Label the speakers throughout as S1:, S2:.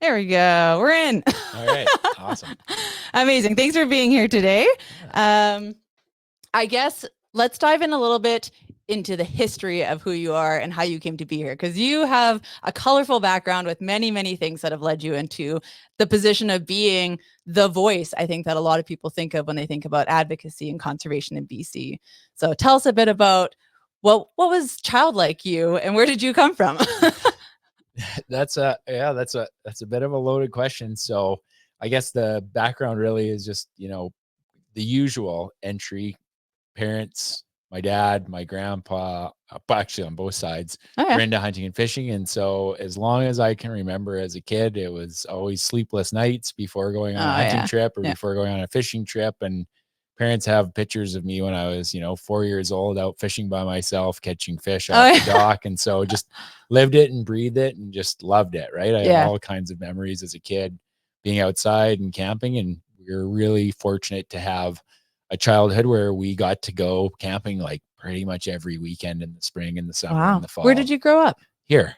S1: There we go. We're in.
S2: All right. Awesome.
S1: Amazing. Thanks for being here today.
S2: Yeah.
S1: I guess let's dive in a little bit into the history of who you are and how you came to be here, because you have a colorful background with many, many things that have led you into the position of being the voice, I think, that a lot of people think of when they think about advocacy and conservation in BC. So tell us a bit about what was child like you and where did you come from?
S2: That's a bit of a loaded question. So I guess the background really is just, the usual entry. Parents, my dad, my grandpa, actually on both sides, were into hunting and fishing. And so as long as I can remember as a kid, it was always sleepless nights before going on a hunting trip or before going on a fishing trip. And parents have pictures of me when I was, 4 years old, out fishing by myself, catching fish off the dock. And so just lived it and breathed it and just loved it. Right. I have all kinds of memories as a kid being outside and camping. And we were really fortunate to have a childhood where we got to go camping like pretty much every weekend in the spring and the summer and the fall.
S1: Where did you grow up?
S2: Here.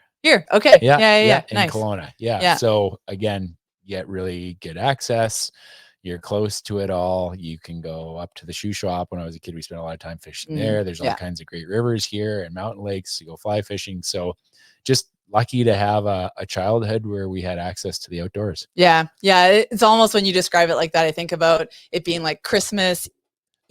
S1: Okay.
S2: Yeah. In
S1: Nice.
S2: Kelowna. Yeah. So again, you get really good access. You're close to it all. You can go up to the shoe shop. When I was a kid, we spent a lot of time fishing there. There's all kinds of great rivers here and mountain lakes to go fly fishing. So just lucky to have a childhood where we had access to the outdoors.
S1: Yeah. It's almost, when you describe it like that, I think about it being like Christmas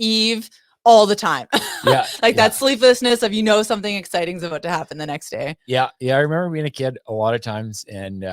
S1: Eve all the time.
S2: Yeah.
S1: That sleeplessness of, something exciting is about to happen the next day.
S2: Yeah. I remember being a kid a lot of times and,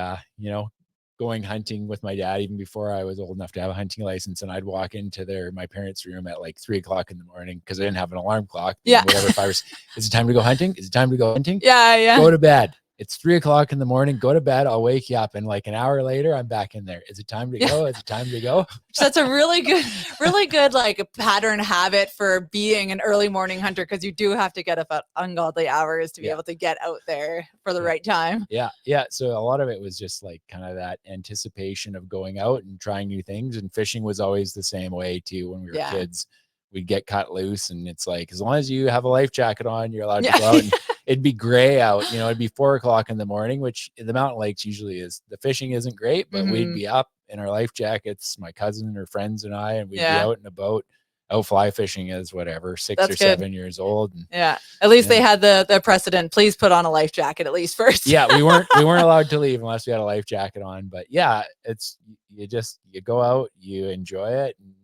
S2: going hunting with my dad even before I was old enough to have a hunting license. And I'd walk into my parents' room at like 3:00 in the morning because I didn't have an alarm clock. Whatever. If I was, is it time to go hunting? Is it time to go hunting?
S1: Yeah.
S2: Go to bed. It's 3:00 in the morning. Go to bed. I'll wake you up. And like an hour later, I'm back in there. Is it time to go? Is it time to go?
S1: That's a really good like a pattern habit for being an early morning hunter, because you do have to get up at ungodly hours to be able to get out there for the right time.
S2: Yeah. So a lot of it was just like kind of that anticipation of going out and trying new things. And fishing was always the same way too. When we were kids, we'd get cut loose and it's like, as long as you have a life jacket on, you're allowed to go out. And it'd be gray out, it'd be 4:00 in the morning, which in the mountain lakes usually is. The fishing isn't great, but we'd be up in our life jackets, my cousin or friends and I, and we'd be out in a boat, out fly fishing as whatever, 6 or 7 years old. And,
S1: at least they had the precedent. Please put on a life jacket at least first.
S2: we weren't allowed to leave unless we had a life jacket on. But yeah, it's you go out, you enjoy it, and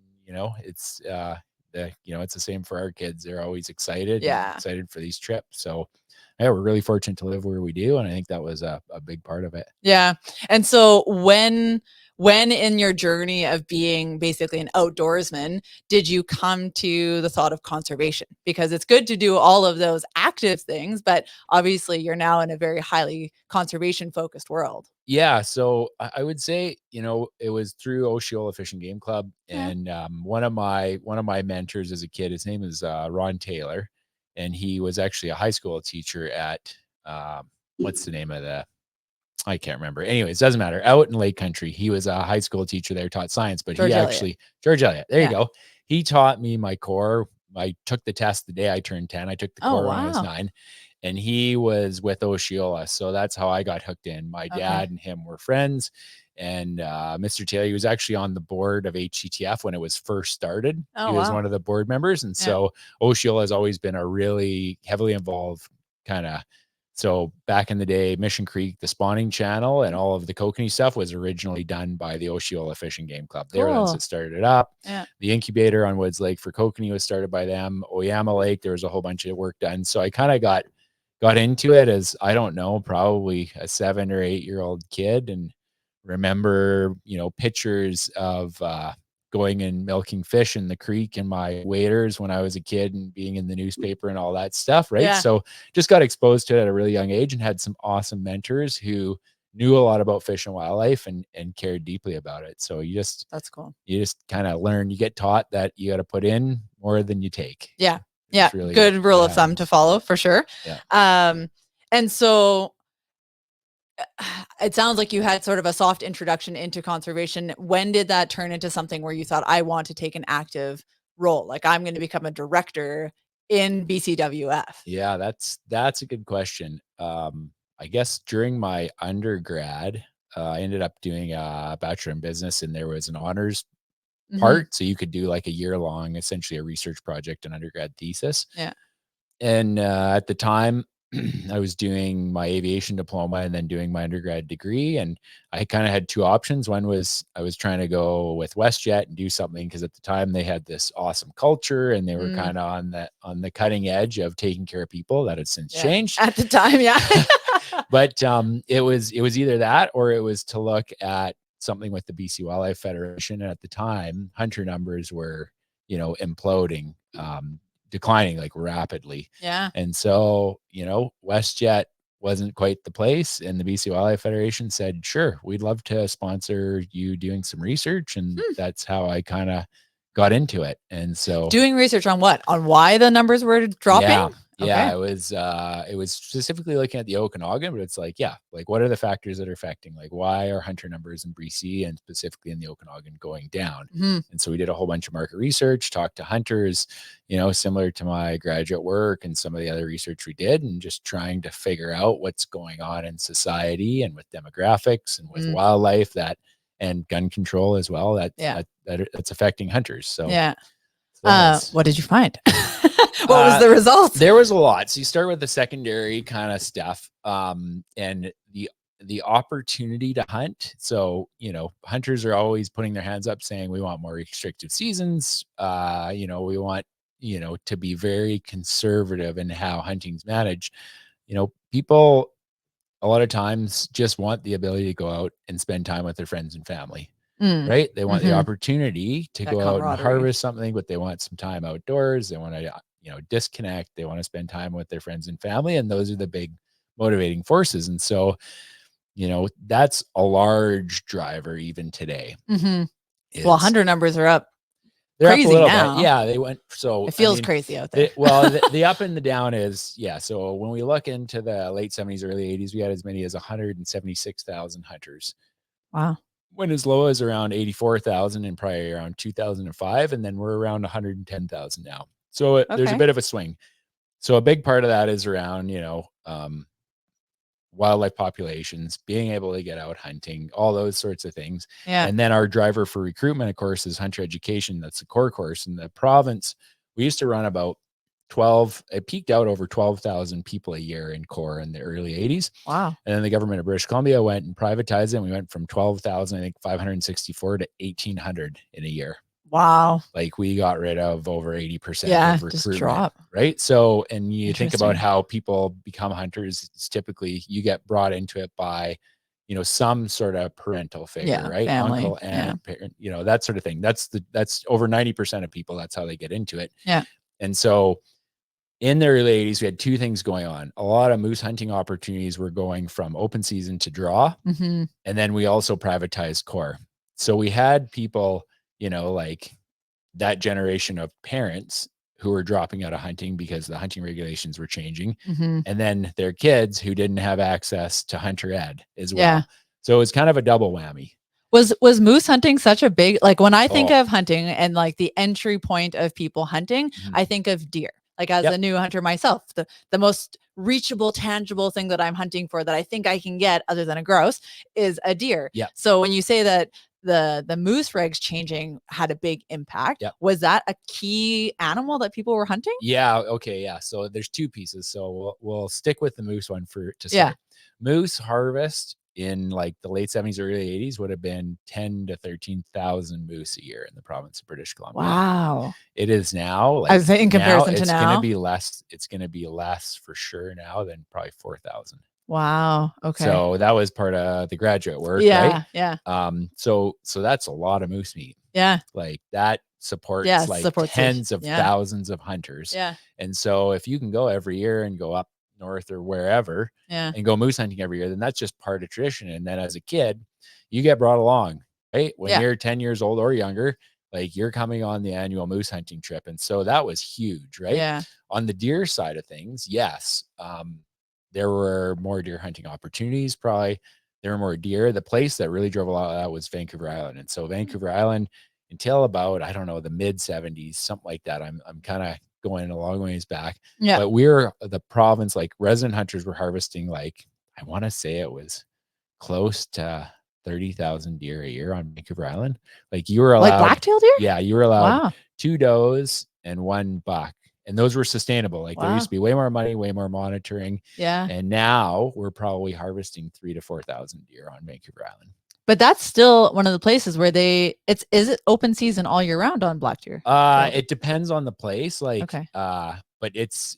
S2: it's it's the same for our kids. They're always excited, excited for these trips. So yeah, we're really fortunate to live where we do. And I think that was a big part of it.
S1: Yeah. And so when in your journey of being basically an outdoorsman, did you come to the thought of conservation? Because it's good to do all of those active things, but obviously you're now in a very highly conservation focused world.
S2: Yeah. So I would say, it was through Osceola Fish and Game Club. And one of my mentors as a kid, his name is Ron Taylor. And he was actually a high school teacher at, what's the name of I can't remember. Anyways, doesn't matter. Out in Lake Country, he was a high school teacher there, taught science, but George Elliott. There you go. He taught me my core. I took the test the day I turned 10. I took the core when I was 9. And he was with Osceola. So that's how I got hooked in. My dad and him were friends. And Mr. Taylor, he was actually on the board of HCTF when it was first started. He was one of the board members. And so Osceola has always been a really heavily involved kind of. So back in the day, Mission Creek, the spawning channel and all of the kokanee stuff was originally done by the Osceola Fish and Game Club. They were the ones that started it up. The incubator on Woods Lake for kokanee was started by them. Oyama Lake, there was a whole bunch of work done. So I kind of got into it as, I don't know, probably a 7 or 8 year old kid, and remember, pictures of going and milking fish in the creek and my waders when I was a kid and being in the newspaper and all that stuff. Right. So just got exposed to it at a really young age and had some awesome mentors who knew a lot about fish and wildlife and cared deeply about it. So that's cool. You just kind of learn, you get taught that you got to put in more than you take.
S1: Yeah. Really good rule of thumb to follow for sure. And so it sounds like you had sort of a soft introduction into conservation. When did that turn into something where you thought, I want to take an active role? Like, I'm going to become a director in BCWF.
S2: Yeah, that's a good question. I guess during my undergrad, I ended up doing a bachelor in business, and there was an honors
S1: Mhm.
S2: part. So you could do like a year long, essentially a research project, an undergrad thesis.
S1: Yeah.
S2: And at the time, I was doing my aviation diploma and then doing my undergrad degree. And I kind of had two options. One was I was trying to go with WestJet and do something because at the time they had this awesome culture and they were
S1: Mm.
S2: kind of on the cutting edge of taking care of people. That has since
S1: Yeah.
S2: changed.
S1: At the time, yeah.
S2: But it was either that or it was to look at something with the BC Wildlife Federation. And at the time, hunter numbers were, imploding, declining like rapidly.
S1: Yeah.
S2: And so, WestJet wasn't quite the place. And the BC Wildlife Federation said, sure, we'd love to sponsor you doing some research. And that's how I kind of got into it. And so
S1: doing research on what? On why the numbers were dropping?
S2: yeah. Yeah,
S1: Okay.
S2: it was specifically looking at the Okanagan, but it's like, yeah, like what are the factors that are affecting, like why are hunter numbers in BC and specifically in the Okanagan going down?
S1: Mhm.
S2: And so we did a whole bunch of market research, talked to hunters, similar to my graduate work and some of the other research we did, and just trying to figure out what's going on in society and with demographics and with wildlife and gun control as well. That's affecting hunters. So
S1: yeah.
S2: So
S1: what did you find? What was the result?
S2: There was a lot. So you start with the secondary kind of stuff, and the opportunity to hunt. So hunters are always putting their hands up, saying we want more restrictive seasons. We want to be very conservative in how hunting's managed. People a lot of times just want the ability to go out and spend time with their friends and family. Right? They want the opportunity to go out and harvest something, but they want some time outdoors. They want to, disconnect. They want to spend time with their friends and family. And those are the big motivating forces. And so, that's a large driver even today.
S1: Well, hunter numbers are up.
S2: They're
S1: crazy
S2: up a little
S1: now.
S2: bit. Yeah, they went. So
S1: it feels crazy out there.
S2: The up and the down is, yeah. So when we look into the late 70s, early 80s, we had as many as 176,000 hunters.
S1: Wow.
S2: Went as low as around 84,000 and probably around 2005. And then we're around 110,000 now. So there's a bit of a swing. So a big part of that is around, wildlife populations, being able to get out hunting, all those sorts of things.
S1: Yeah.
S2: And then our driver for recruitment, of course, is hunter education. That's the core course. In the province, we used to run about it peaked out over 12,000 people a year in core in the early 80s.
S1: Wow.
S2: And then the government of British Columbia went and privatized it. And we went from 12,000, I think 564 to 1,800 in a year.
S1: Wow.
S2: Like we got rid of over 80% of recruitment,
S1: just drop.
S2: Right? So, and you think about how people become hunters, it's typically you get brought into it by, some sort of parental figure, right?
S1: Family,
S2: Uncle, aunt, parent, that sort of thing. That's over 90% of people. That's how they get into it.
S1: Yeah.
S2: And so in the early 80s, we had two things going on. A lot of moose hunting opportunities were going from open season to draw. And then we also privatized core. So we had people, like that generation of parents who were dropping out of hunting because the hunting regulations were changing. And then their kids who didn't have access to hunter ed as well.
S1: Yeah.
S2: So it was kind of a double whammy.
S1: Was moose hunting such a big, like when I think of hunting and like the entry point of people hunting, I think of deer. Like as a new hunter myself, the most reachable, tangible thing that I'm hunting for that I think I can get other than a grouse is a deer.
S2: Yeah.
S1: So when you say that the moose regs changing had a big impact, was that a key animal that people were hunting?
S2: Yeah. Okay. Yeah. So there's two pieces. So we'll stick with the moose one to start. Moose harvest in like the late 70s, early 80s would have been 10 to 13,000 moose a year in the province of British Columbia.
S1: Wow.
S2: It is now, like,
S1: I was in comparison to now,
S2: it's going to be less. It's going to be less for sure now than probably 4,000.
S1: Wow. Okay.
S2: So that was part of the graduate work.
S1: Yeah.
S2: Right?
S1: Yeah.
S2: So that's a lot of moose meat.
S1: Yeah.
S2: Like that supports tens of thousands of hunters.
S1: Yeah.
S2: And so if you can go every year and go up north or wherever and go moose hunting every year, then that's just part of tradition. And then as a kid, you get brought along, right? When you're 10 years old or younger, like you're coming on the annual moose hunting trip. And so that was huge, right?
S1: Yeah.
S2: On the deer side of things, yes. There were more deer hunting opportunities. Probably there were more deer. The place that really drove a lot of that was Vancouver Island. And so Vancouver Island until about, I don't know, the mid 70s, something like that. I'm kind of going a long ways back.
S1: Yeah.
S2: But we're the province, like resident hunters were harvesting, like, I want to say it was close to 30,000 deer a year on Vancouver Island. Like you were
S1: Like
S2: allowed,
S1: black-tailed deer?
S2: yeah, you were allowed
S1: Wow.
S2: 2 does and 1 buck. And those were sustainable. Like there used
S1: Wow.
S2: to be way more money, way more monitoring.
S1: Yeah.
S2: And now we're probably harvesting 3,000 to 4,000 deer on Vancouver Island.
S1: But that's still one of the places where is it open season all year round on black deer?
S2: It depends on the place. Like,
S1: Okay.
S2: but it's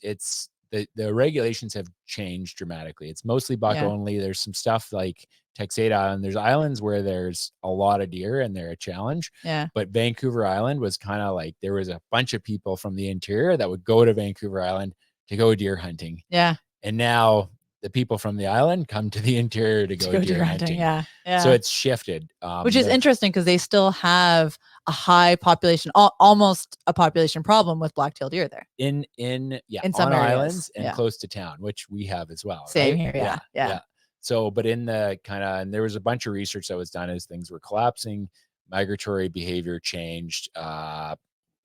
S2: the regulations have changed dramatically. It's mostly buck
S1: Yeah.
S2: only. There's some stuff like Texada Island. There's islands where there's a lot of deer and they're a challenge.
S1: Yeah.
S2: But Vancouver Island was kind of like there was a bunch of people from the interior that would go to Vancouver Island to go deer hunting.
S1: Yeah.
S2: And now the people from the island come to the interior to go deer hunting.
S1: Yeah. Yeah.
S2: So it's shifted.
S1: Which is interesting because they still have a high population, almost a population problem with black-tailed deer there.
S2: In
S1: some
S2: on
S1: areas,
S2: islands and close to town, which we have as well.
S1: Same
S2: right?
S1: here. Yeah.
S2: So, but in the and there was a bunch of research that was done as things were collapsing, migratory behavior changed.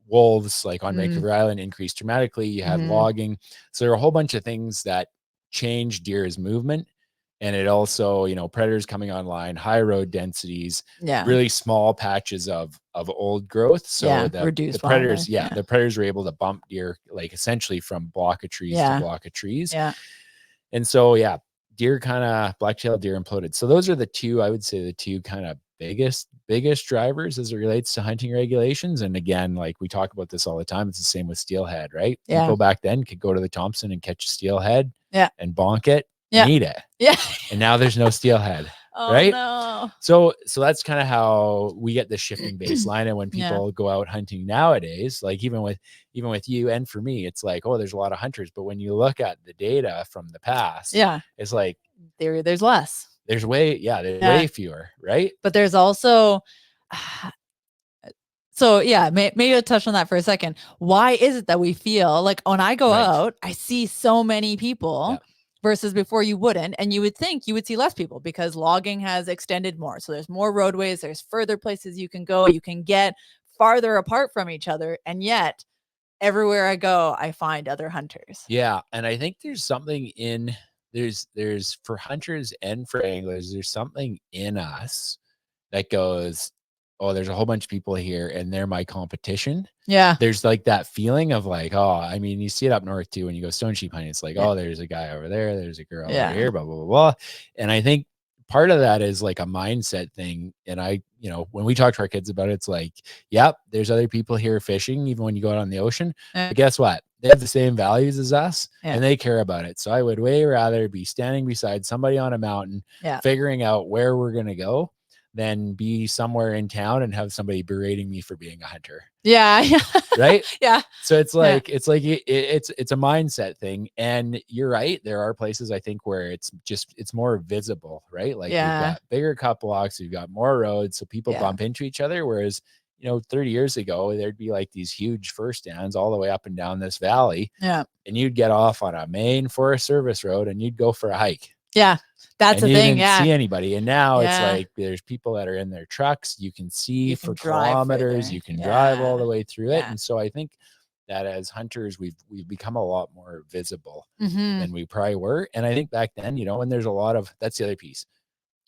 S2: Wolves, like on Vancouver Island, increased dramatically. You had logging. So there are a whole bunch of things that changed deer's movement. And it also, predators coming online, high road densities, really small patches of old growth. So the predators, the predators were able to bump deer like essentially from block of trees to block of trees.
S1: Yeah.
S2: And so, deer black-tailed deer imploded. So those are I would say the two kind of biggest drivers as it relates to hunting regulations. And again, like we talk about this all the time, it's the same with steelhead, right?
S1: Yeah.
S2: People back then could go to the Thompson and catch a steelhead and bonk it.
S1: Yeah.
S2: Eat it.
S1: Yeah.
S2: And now there's no steelhead.
S1: Oh,
S2: right?
S1: No.
S2: So that's kind of how we get the shifting baseline. And when people go out hunting nowadays, like even with you and for me, it's like, oh, there's a lot of hunters. But when you look at the data from the past, it's like
S1: there's less.
S2: There's way fewer, right?
S1: But there's also so maybe I'll touch on that for a second. Why is it that we feel like when I go out, I see so many people versus before you wouldn't, and you would think you would see less people because logging has extended more. So there's more roadways, there's further places you can go, you can get farther apart from each other, and yet everywhere I go, I find other hunters.
S2: Yeah, and I think there's something in there's for hunters and for anglers, there's something in us that goes, oh, there's a whole bunch of people here and they're my competition.
S1: Yeah.
S2: There's like that feeling of like, oh, I mean, you see it up north too when you go stone sheep hunting. It's like, oh, there's a guy over there, there's a girl over here, blah, blah, blah, blah. And I think part of that is like a mindset thing. And when we talk to our kids about it, it's like, yep, there's other people here fishing, even when you go out on the ocean. But guess what? They have the same values as us and they care about it. So I would way rather be standing beside somebody on a mountain, figuring out where we're going to go than be somewhere in town and have somebody berating me for being a hunter.
S1: Yeah.
S2: Right.
S1: Yeah.
S2: So it's like, it's a mindset thing. And you're right. There are places I think where it's more visible, right? Like you've got bigger cut blocks, you've got more roads. So people bump into each other. Whereas, 30 years ago, there'd be like these huge fur stands all the way up and down this valley.
S1: Yeah.
S2: And you'd get off on a main Forest Service road and you'd go for a hike.
S1: Yeah. That's the thing.
S2: You didn't see anybody. And now it's like there's people that are in their trucks. You can see for kilometers. You can drive all the way through it. And so I think that as hunters, we've become a lot more visible than we probably were. And I think back then, when there's a lot of, that's the other piece.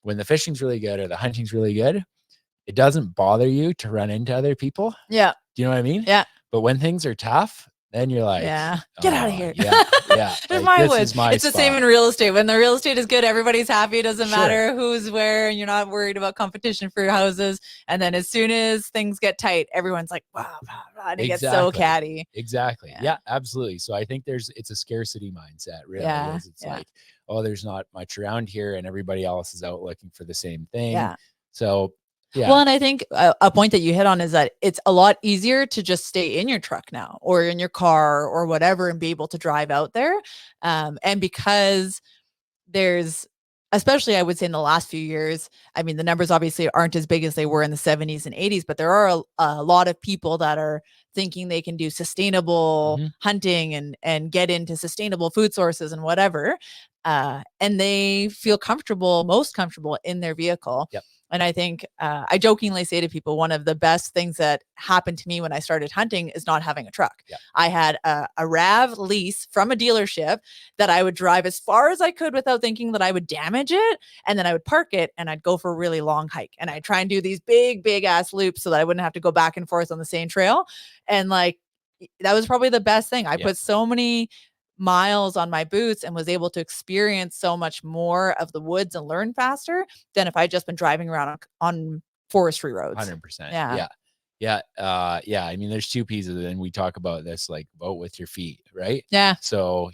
S2: When the fishing's really good or the hunting's really good, it doesn't bother you to run into other people.
S1: Yeah.
S2: Do you know what I mean?
S1: Yeah.
S2: But when things are tough, then you're like,
S1: get out of here.
S2: Yeah.
S1: Like, it's the same in real estate. When the real estate is good, everybody's happy. It doesn't matter who's where, and you're not worried about competition for your houses. And then as soon as things get tight, everyone's like, wow, and it gets so catty.
S2: Exactly. Yeah, absolutely. So I think it's a scarcity mindset, really. It's like, oh, there's not much around here and everybody else is out looking for the same thing.
S1: Yeah.
S2: So yeah.
S1: Well, and I think a point that you hit on is that it's a lot easier to just stay in your truck now or in your car or whatever and be able to drive out there. And because there's, especially I would say in the last few years, I mean, the numbers obviously aren't as big as they were in the 70s and 80s, but there are a lot of people that are thinking they can do sustainable hunting and get into sustainable food sources and whatever. And they feel most comfortable in their vehicle.
S2: Yep.
S1: And I think I jokingly say to people, one of the best things that happened to me when I started hunting is not having a truck.
S2: Yeah.
S1: I had a RAV lease from a dealership that I would drive as far as I could without thinking that I would damage it. And then I would park it and I'd go for a really long hike. And I'd try and do these big ass loops so that I wouldn't have to go back and forth on the same trail. And like, that was probably the best thing. I put so many miles on my boots and was able to experience so much more of the woods and learn faster than if I just been driving around on forestry roads.
S2: 100%.
S1: Yeah.
S2: Yeah. I mean, there's two pieces, and we talk about this, like, vote with your feet, right?
S1: Yeah.
S2: So,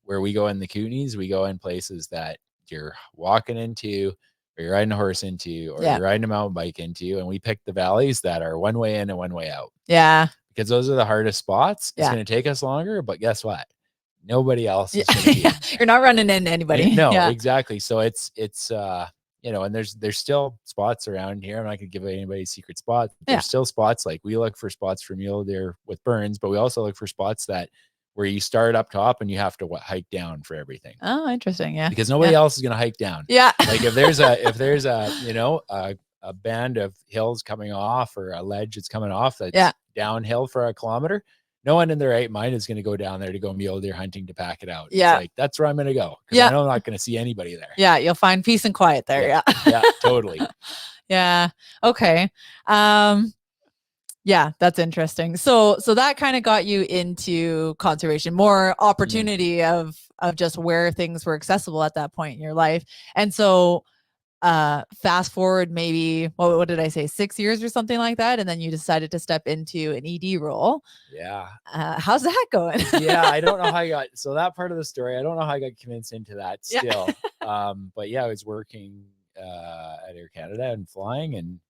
S2: where we go in the Kootenays, we go in places that you're walking into, or you're riding a horse into, or you're riding a mountain bike into, and we pick the valleys that are one way in and one way out.
S1: Yeah.
S2: Because those are the hardest spots. It's going to take us longer, but guess what? Nobody else is going to be.
S1: You're not running into anybody.
S2: No, exactly. So it's and there's still spots around here. I'm not going to give anybody secret spots. There's still spots, like we look for spots for mule deer with burns, but we also look for spots where you start up top and you have to hike down for everything.
S1: Oh, interesting. Yeah.
S2: Because nobody else is going to hike down.
S1: Yeah.
S2: Like if there's a band of hills coming off, or a ledge that's coming off that's downhill for a kilometer, no one in their right mind is going to go down there to go mule deer hunting to pack it out.
S1: Yeah.
S2: It's like, that's where I'm going to go, because I know I'm not going to see anybody there.
S1: Yeah. You'll find peace and quiet there. Yeah.
S2: Yeah, totally.
S1: Yeah. Okay. Yeah, that's interesting. So that kind of got you into conservation, more opportunity of just where things were accessible at that point in your life. And so fast forward maybe, what did I say, 6 years or something like that, and then you decided to step into an ED role.
S2: Yeah.
S1: How's that going?
S2: Yeah, I don't know how I got, so that part of the story, I don't know how I got convinced into that still. But yeah, I was working at Air Canada and flying, and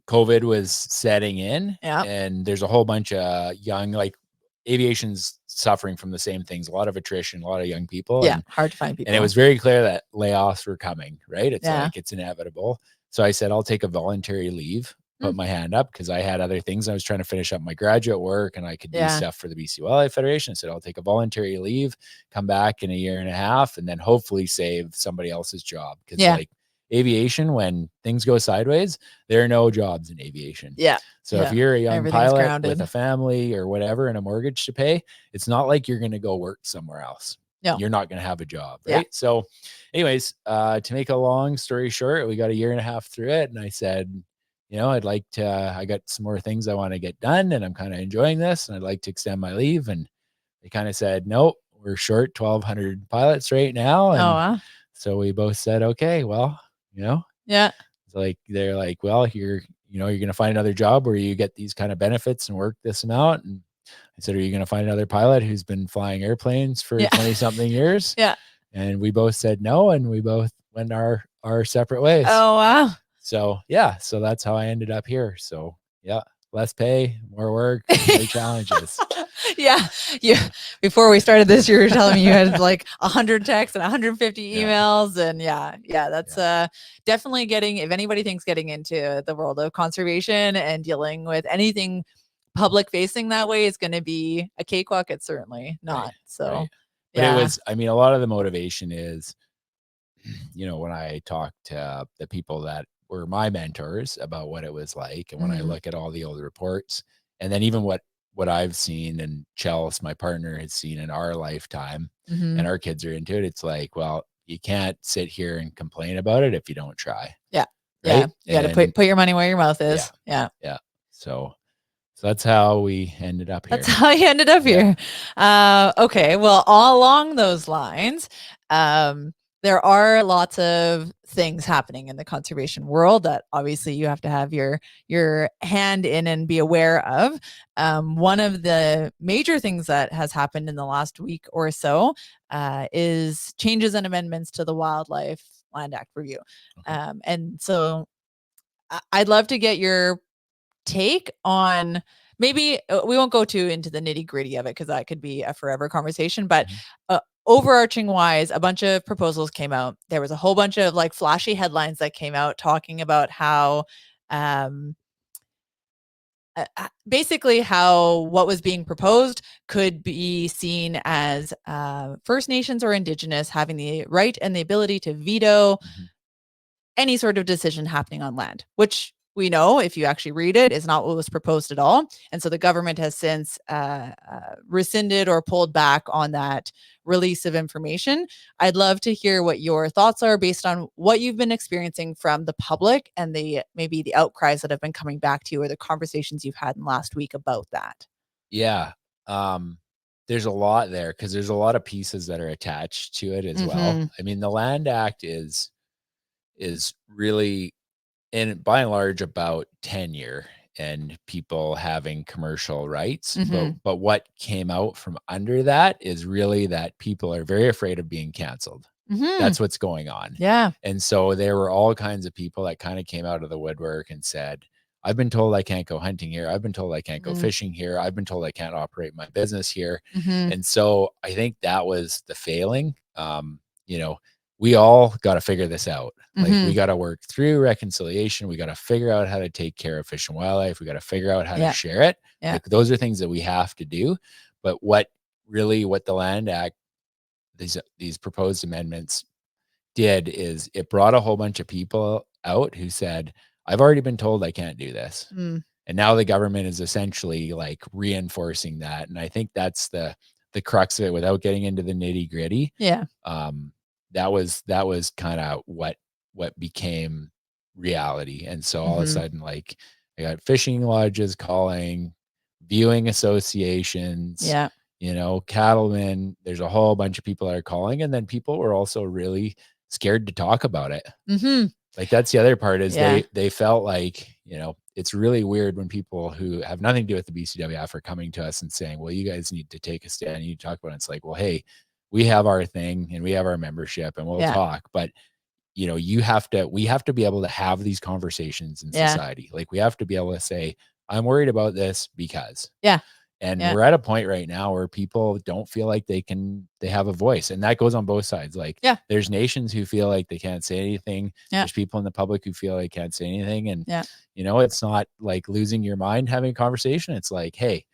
S2: COVID was setting in, and there's a whole bunch of young, like, aviation's suffering from the same things, a lot of attrition, a lot of young people.
S1: Yeah, hard to find people.
S2: And it was very clear that layoffs were coming, right? It's like, it's inevitable. So I said, I'll take a voluntary leave, put my hand up, because I had other things. I was trying to finish up my graduate work, and I could do stuff for the BCWF Federation. I said, I'll take a voluntary leave, come back in a year and a half, and then hopefully save somebody else's job. Because like aviation, when things go sideways, there are no jobs in aviation.
S1: Yeah.
S2: So if you're a young pilot with a family or whatever and a mortgage to pay, it's not like you're going to go work somewhere else. No. You're not going to have a job, right? So anyways, to make a long story short, we got a year and a half through it, and I said, I'd like to, I got some more things I want to get done, and I'm kind of enjoying this, and I'd like to extend my leave. And they kind of said, nope, we're short 1,200 pilots right now. And so we both said, okay, well, it's like, they're like, well, you're going to find another job where you get these kind of benefits and work this amount. And I said, are you going to find another pilot who's been flying airplanes for 20 something years? And we both said no, and we both went our separate ways.
S1: Oh, wow.
S2: So so that's how I ended up here. So less pay, more work, more challenges.
S1: Before we started this, you were telling me you had like 100 texts and 150 emails, and that's definitely getting, if anybody thinks getting into the world of conservation and dealing with anything public facing that way is going to be a cakewalk, it's certainly not. But
S2: it was, I mean, a lot of the motivation is, when I talk to the people that were my mentors about what it was like, and when I look at all the old reports, and then even what I've seen, and Chelsea, my partner, has seen in our lifetime, and our kids are into it, it's like, well, you can't sit here and complain about it if you don't try. Right?
S1: You got to put your money where your mouth is.
S2: So that's how we ended up here.
S1: That's how you ended up here. Okay. Well, all along those lines, there are lots of things happening in the conservation world that obviously you have to have your hand in and be aware of. One of the major things that has happened in the last week or so is changes and amendments to the Wildlife Land Act review. And so I'd love to get your take on, maybe we won't go too into the nitty gritty of it, because that could be a forever conversation, but overarching wise, a bunch of proposals came out. There was a whole bunch of like flashy headlines that came out talking about how basically how what was being proposed could be seen as First Nations or Indigenous having the right and the ability to veto any sort of decision happening on land, which we know, if you actually read it, is not what was proposed at all. And so the government has since rescinded or pulled back on that release of information. I'd love to hear what your thoughts are based on what you've been experiencing from the public and maybe the outcries that have been coming back to you, or the conversations you've had in last week about that.
S2: Yeah. There's a lot there because there's a lot of pieces that are attached to it as well.
S1: Mhm.
S2: I mean, the Land Act is really, and by and large, about tenure and people having commercial rights.
S1: Mhm.
S2: But what came out from under that is really that people are very afraid of being canceled.
S1: Mhm.
S2: That's what's going on.
S1: Yeah.
S2: And so there were all kinds of people that kind of came out of the woodwork and said, I've been told I can't go hunting here. I've been told I can't go
S1: Mhm.
S2: fishing here. I've been told I can't operate my business here.
S1: Mhm.
S2: And so I think that was the failing. You know, we all got to figure this out. Like, we
S1: Mhm.
S2: got to work through reconciliation. We got to figure out how to take care of fish and wildlife. We got to figure out how to
S1: Yeah.
S2: share it.
S1: Yeah.
S2: Like, those are things that we have to do. But what the Land Act, these proposed amendments did is it brought a whole bunch of people out who said, I've already been told I can't do this.
S1: Mm.
S2: And now the government is essentially like reinforcing that. And I think that's the crux of it without getting into the nitty gritty.
S1: Yeah.
S2: That was kind of what became reality. And so all of a
S1: Mhm.
S2: sudden, like, I got fishing lodges calling, viewing associations,
S1: Yeah.
S2: cattlemen. There's a whole bunch of people that are calling, and then people were also really scared to talk about it.
S1: Mhm.
S2: Like, that's the other part is
S1: Yeah.
S2: they felt like, it's really weird when people who have nothing to do with the BCWF are coming to us and saying, well, you guys need to take a stand. You talk about it. It's like, well, hey, we have our thing and we have our membership and we'll
S1: Yeah.
S2: talk, but we have to be able to have these conversations in
S1: Yeah.
S2: society. Like, we have to be able to say, I'm worried about this because.
S1: Yeah.
S2: And
S1: Yeah.
S2: we're at a point right now where people don't feel like they have a voice. And that goes on both sides. Like,
S1: Yeah.
S2: there's nations who feel like they can't say anything.
S1: Yeah.
S2: There's people in the public who feel they can't say anything. And,
S1: Yeah.
S2: it's not like losing your mind having a conversation. It's like, hey,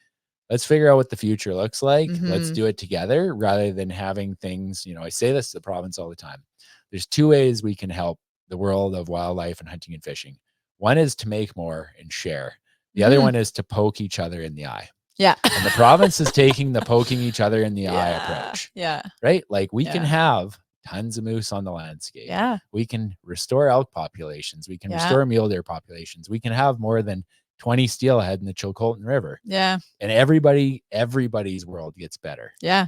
S2: let's figure out what the future looks like. Let's
S1: Mhm.
S2: do it together rather than having things, I say this to the province all the time. There's two ways we can help the world of wildlife and hunting and fishing. One is to make more and share. The other
S1: Mhm.
S2: one is to poke each other in the eye.
S1: Yeah.
S2: And the province is taking the poking each other in the eye
S1: Yeah.
S2: approach,
S1: Yeah.
S2: right? Like, we can
S1: Yeah.
S2: have tons of moose on the landscape.
S1: Yeah.
S2: We can restore elk populations. We can
S1: Yeah.
S2: restore mule deer populations. We can have more than 20 steelhead in the Chilcotin River.
S1: Yeah.
S2: And everybody's world gets better.
S1: Yeah.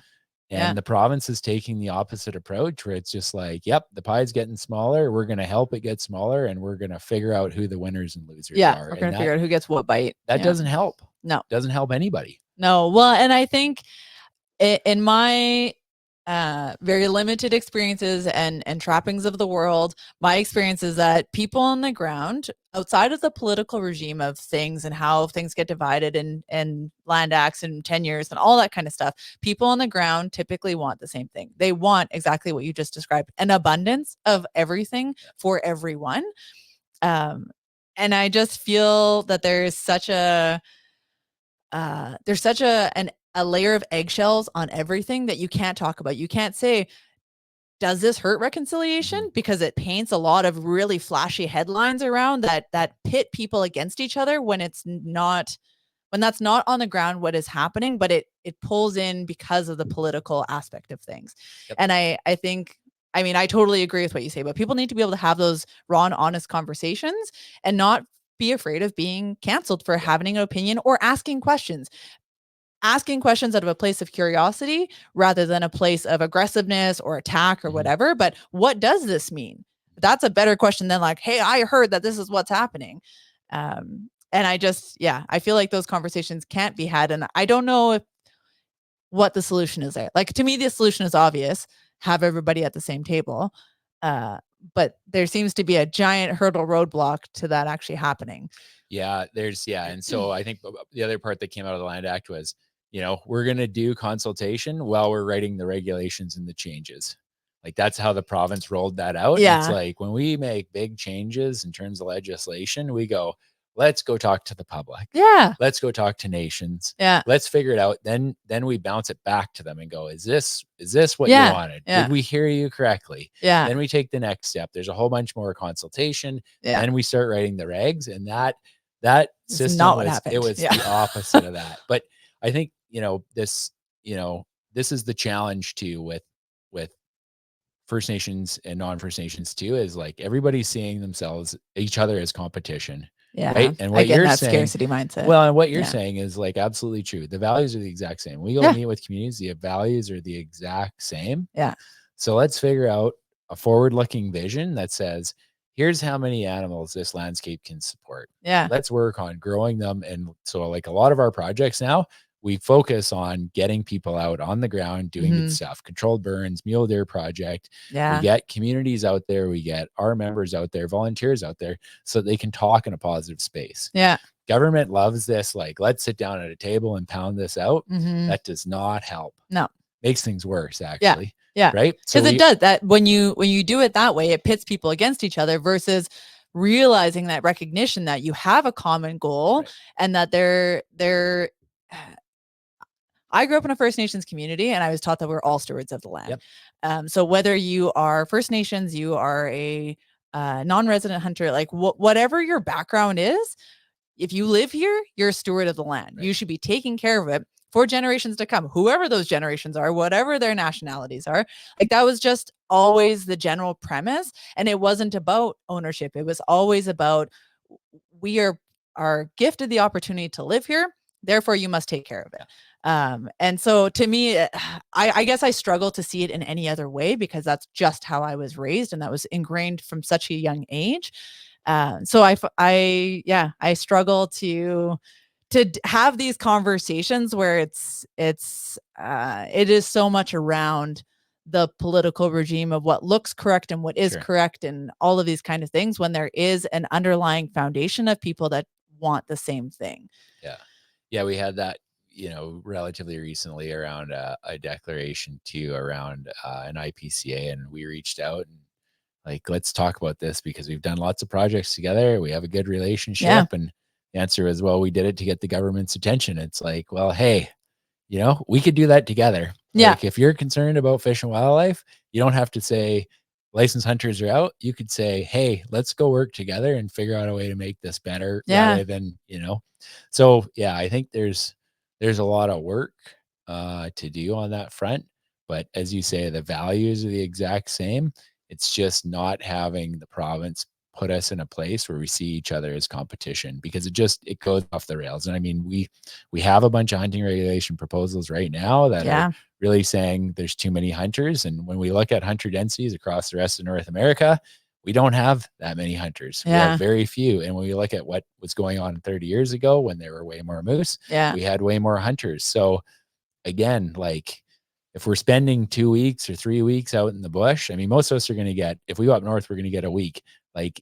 S2: And
S1: Yeah.
S2: the province is taking the opposite approach where it's just like, yep, the pie's getting smaller. We're going to help it get smaller, and we're going to figure out who the winners and losers
S1: Yeah.
S2: are.
S1: We're
S2: And
S1: gonna figure out who gets what bite.
S2: that
S1: Yeah.
S2: doesn't help.
S1: No.
S2: Doesn't help anybody.
S1: No. Well, and I think in my very limited experiences and trappings of the world, my experience is that people on the ground, outside of the political regime of things and how things get divided and land acts and tenures and all that kind of stuff, people on the ground typically want the same thing. They want exactly what you just described, an abundance of everything for everyone. And I just feel that there's such a a layer of eggshells on everything that you can't talk about. You can't say, does this hurt reconciliation? Because it paints a lot of really flashy headlines around that pit people against each other when that's not on the ground what is happening, but it pulls in because of the political aspect of things.
S2: Yep.
S1: And I think, I mean, I totally agree with what you say, but people need to be able to have those raw and honest conversations and not be afraid of being canceled for having an opinion or asking questions out of a place of curiosity rather than a place of aggressiveness or attack or whatever. But what does this mean? That's a better question than like, hey, I heard that this is what's happening. And I feel like those conversations can't be had. And I don't know what the solution is there. Like, to me, the solution is obvious: have everybody at the same table. But there seems to be a giant hurdle roadblock to that actually happening.
S2: Yeah, and so I think the other part that came out of the Land Act was, we're going to do consultation while we're writing the regulations and the changes. Like, that's how the province rolled that out.
S1: Yeah.
S2: And it's like, when we make big changes in terms of legislation, we go, let's go talk to the public.
S1: Yeah.
S2: Let's go talk to nations.
S1: Yeah.
S2: Let's figure it out. Then we bounce it back to them and go, is this what
S1: Yeah.
S2: you wanted?
S1: Yeah.
S2: Did we hear you correctly?
S1: Yeah.
S2: Then we take the next step. There's a whole bunch more consultation.
S1: Yeah.
S2: Then we start writing the regs, and that
S1: It's
S2: system
S1: not what happened.
S2: It was
S1: Yeah.
S2: the opposite of that. But I think, this is the challenge too with First Nations and non-First Nations too, is like everybody's seeing each other as competition.
S1: Yeah.
S2: Right. And what
S1: Again,
S2: you're
S1: that
S2: saying,
S1: scarcity mindset.
S2: well, and what you're
S1: Yeah.
S2: saying is like absolutely true. The values are the exact same. We go
S1: Yeah.
S2: meet with communities, the values are the exact same.
S1: Yeah.
S2: So let's figure out a forward-looking vision that says, here's how many animals this landscape can support.
S1: Yeah.
S2: Let's work on growing them. And so like a lot of our projects now, we focus on getting people out on the ground, doing good stuff, controlled burns, mule deer project.
S1: Yeah.
S2: We get communities out there. We get our members out there, volunteers out there, so they can talk in a positive space.
S1: Yeah.
S2: Government loves this. Like, let's sit down at a table and pound this out. That does not help.
S1: No.
S2: Makes things worse, actually.
S1: Yeah.
S2: Right.
S1: Because it does that when you do it that way, it pits people against each other versus realizing that recognition that you have a common goal, right, and that they're I grew up in a First Nations community, and I was taught that we're all stewards of the land. Yep. So whether you are First Nations, you are a non-resident hunter, like whatever your background is, if you live here, you're a steward of the land. Right. You should be taking care of it for generations to come, whoever those generations are, whatever their nationalities are. Like that was just always the general premise. And it wasn't about ownership. It was always about, we are gifted the opportunity to live here. Therefore, you must take care of it. And so to me, I guess I struggle to see it in any other way because that's just how I was raised. And that was ingrained from such a young age. So I struggle to have these conversations where it is so much around the political regime of what looks correct and what is correct and all of these kind of things, when there is an underlying foundation of people that want the same thing.
S2: Yeah. We had that, relatively recently around a declaration too, around an IPCA, and we reached out and like, let's talk about this because we've done lots of projects together. We have a good relationship. Yeah. And the answer was, well, we did it to get the government's attention. It's like, well, hey, we could do that together.
S1: Yeah.
S2: Like if you're concerned about fish and wildlife, you don't have to say licensed hunters are out. You could say, hey, let's go work together and figure out a way to make this better.
S1: Yeah.
S2: Rather than, so yeah, I think there's a lot of work to do on that front. But as you say, the values are the exact same. It's just not having the province put us in a place where we see each other as competition, because it goes off the rails. And I mean, we have a bunch of hunting regulation proposals right now that are really saying there's too many hunters. And when we look at hunter densities across the rest of North America, we don't have that many hunters. We have very few. And when we look at what was going on 30 years ago, when there were way more moose, we had way more hunters. So again, like, if we're spending 2 weeks or 3 weeks out in the bush, I mean, most of us are going to get, if we go up north, we're going to get a week. Like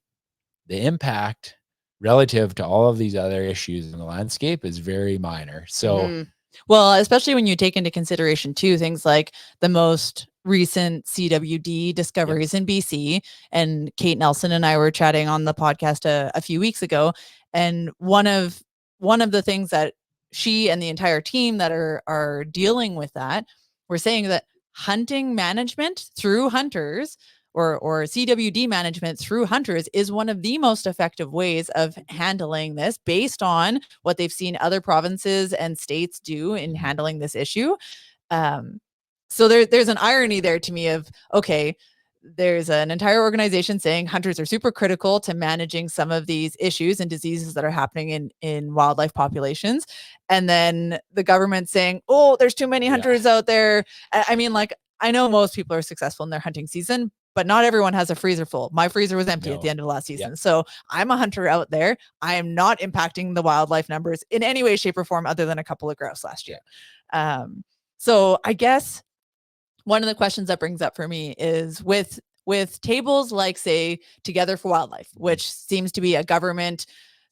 S2: the impact relative to all of these other issues in the landscape is very minor. So,
S1: well, especially when you take into consideration too, things like the most recent CWD discoveries in BC, and Kate Nelson and I were chatting on the podcast a few weeks ago. And one of the things that she and the entire team that are dealing with that, we're saying that hunting management through hunters or CWD management through hunters is one of the most effective ways of handling this, based on what they've seen other provinces and states do in handling this issue. So there's an irony there to me of, okay, there's an entire organization saying hunters are super critical to managing some of these issues and diseases that are happening in wildlife populations. And then the government saying, oh, there's too many hunters out there. I mean, like, I know most people are successful in their hunting season, but not everyone has a freezer full. My freezer was empty at the end of last season. So I'm a hunter out there. I am not impacting the wildlife numbers in any way, shape, or form other than a couple of grouse last year. So I guess one of the questions that brings up for me is with tables like, say, Together for Wildlife, which seems to be a government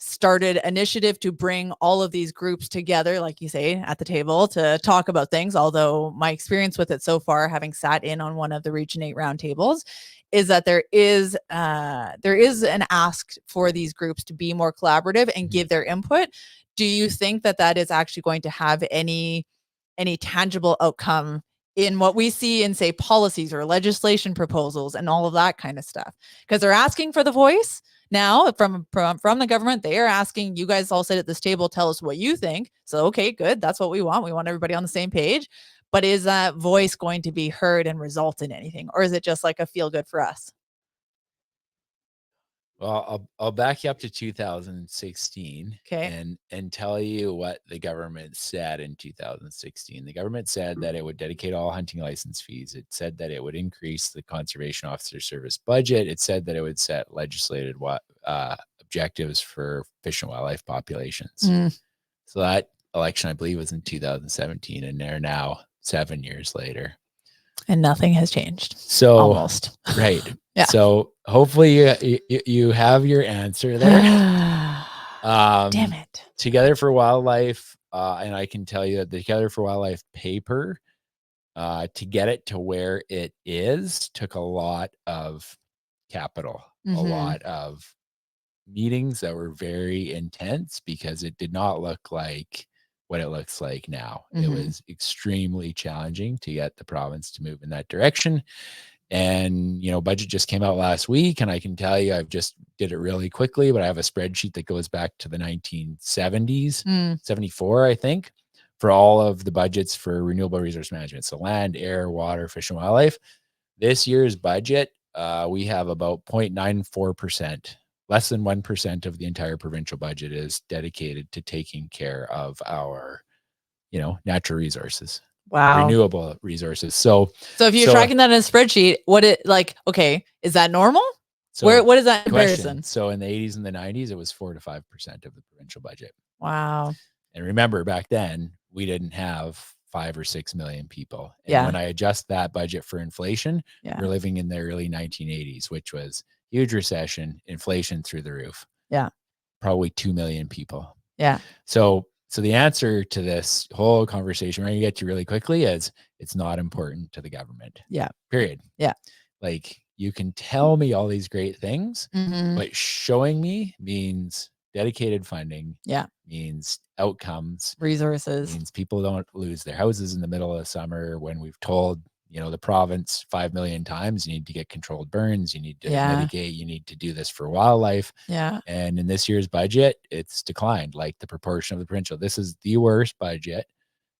S1: started initiative to bring all of these groups together, like you say, at the table to talk about things. Although my experience with it so far, having sat in on one of the Region 8 roundtables, is that there is an ask for these groups to be more collaborative and give their input. Do you think that that is actually going to have any tangible outcome in what we see in, say, policies or legislation proposals and all of that kind of stuff? Because they're asking for the voice now from the government. They are asking, you guys all sit at this table, tell us what you think. So, okay, good. That's what we want. We want everybody on the same page. But is that voice going to be heard and result in anything? Or is it just like a feel good for us?
S2: Well, I'll back you up to 2016
S1: Okay.
S2: and tell you what the government said in 2016. The government said that it would dedicate all hunting license fees. It said that it would increase the conservation officer service budget. It said that it would set legislated objectives for fish and wildlife populations. So that election, I believe, was in 2017, and they're now 7 years later.
S1: And nothing has changed.
S2: So
S1: almost.
S2: Right.
S1: Yeah.
S2: So hopefully you have your answer there.
S1: Damn it.
S2: Together for Wildlife, and I can tell you that the Together for Wildlife paper, to get it to where it is, took a lot of capital, a lot of meetings that were very intense, because it did not look like what it looks like now. It was extremely challenging to get the province to move in that direction. And, budget just came out last week, and I can tell you, I've just did it really quickly, but I have a spreadsheet that goes back to the 1970s, 74, I think, for all of the budgets for renewable resource management. So land, air, water, fish and wildlife. This year's budget, we have about 0.94%. Less than 1% of the entire provincial budget is dedicated to taking care of our, natural resources.
S1: Wow.
S2: Renewable resources. So
S1: if you're tracking that in a spreadsheet, okay, is that normal? So what is that in comparison?
S2: So in the 80s and the 90s, it was 4 to 5% of the provincial budget.
S1: Wow.
S2: And remember, back then, we didn't have 5 or 6 million people. And when I adjust that budget for inflation, we're living in the early 1980s, which was huge recession, inflation through the roof.
S1: Yeah.
S2: Probably 2 million people.
S1: Yeah.
S2: So the answer to this whole conversation, we're going to get to really quickly, is it's not important to the government.
S1: Yeah.
S2: Period.
S1: Yeah.
S2: Like, you can tell me all these great things, but showing me means dedicated funding.
S1: Yeah.
S2: Means outcomes.
S1: Resources.
S2: Means people don't lose their houses in the middle of the summer when we've told the province 5 million times, you need to get controlled burns, you need to mitigate, you need to do this for wildlife.
S1: Yeah.
S2: And in this year's budget, it's declined, like the proportion of the provincial. This is the worst budget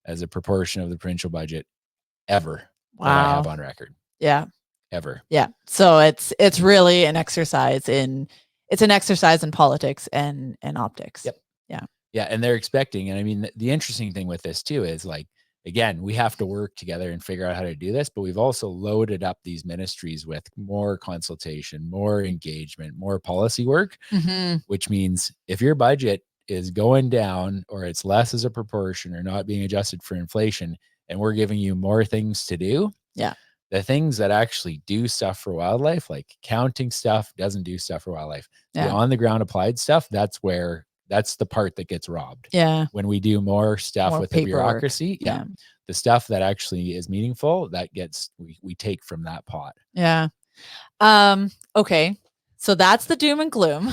S2: as a proportion of the provincial budget ever that I have on record.
S1: Yeah.
S2: Ever.
S1: Yeah. So it's really an exercise in politics and optics.
S2: Yep.
S1: Yeah.
S2: Yeah. And they're expecting, and I mean, the interesting thing with this too is, like, again, we have to work together and figure out how to do this, but we've also loaded up these ministries with more consultation, more engagement, more policy work, which means if your budget is going down, or it's less as a proportion, or not being adjusted for inflation, and we're giving you more things to do, the things that actually do stuff for wildlife, like counting stuff, doesn't do stuff for wildlife. The on the ground applied stuff, that's the part that gets robbed.
S1: Yeah.
S2: When we do more stuff with the bureaucracy, the stuff that actually is meaningful, that gets, we take from that pot.
S1: Yeah. Okay. So that's the doom and gloom.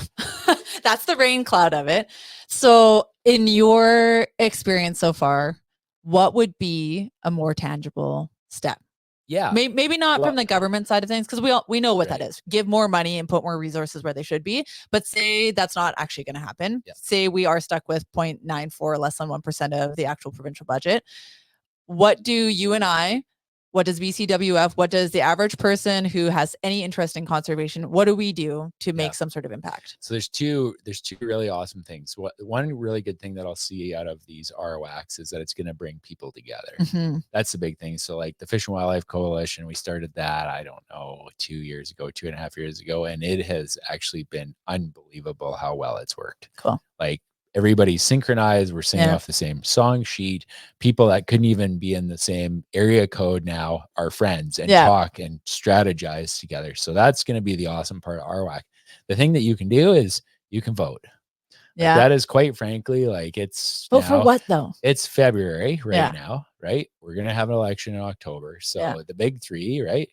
S1: That's the rain cloud of it. So in your experience so far, what would be a more tangible step?
S2: Yeah.
S1: Maybe not from the government side of things, because we know what that is. Give more money and put more resources where they should be. But say that's not actually going to happen. Yeah. Say we are stuck with 0.94, less than 1% of the actual provincial budget. What do you and I, what does BCWF, what does the average person who has any interest in conservation, what do we do to make some sort of impact?
S2: So there's two really awesome things. One really good thing that I'll see out of these ROACs is that it's going to bring people together. That's the big thing. So like the Fish and Wildlife Coalition, we started that, I don't know, 2.5 years ago. And it has actually been unbelievable how well it's worked.
S1: Cool.
S2: Like, everybody's synchronized. We're singing off the same song sheet. People that couldn't even be in the same area code now are friends and talk and strategize together. So that's going to be the awesome part of RWAC. The thing that you can do is you can vote.
S1: Yeah.
S2: That is quite frankly, like it's
S1: But for what though?
S2: It's February right
S1: Yeah.
S2: now, right? We're going to have an election in October. So
S1: Yeah.
S2: the big three, right?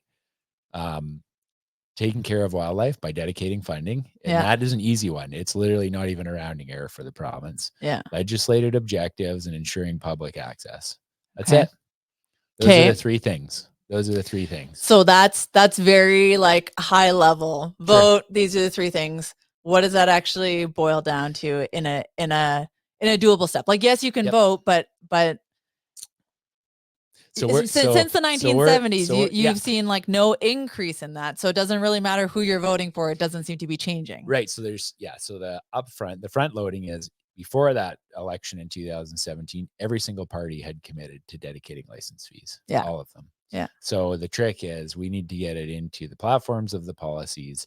S2: Taking care of wildlife by dedicating funding. And that is an easy one. It's literally not even a rounding error for the province.
S1: Yeah.
S2: Legislated objectives and ensuring public access. That's
S1: Okay.
S2: it. Those are the three things. Those are the three things.
S1: So that's very like high level. Vote. Sure. These are the three things. What does that actually boil down to in a doable step? Like, yes, you can vote, but since the 1970s, you've seen like no increase in that. So it doesn't really matter who you're voting for. It doesn't seem to be changing.
S2: Right. So there's, so the upfront, the front loading is before that election in 2017, every single party had committed to dedicating license fees.
S1: Yeah.
S2: All of them.
S1: Yeah.
S2: So the trick is we need to get it into the platforms of the policies.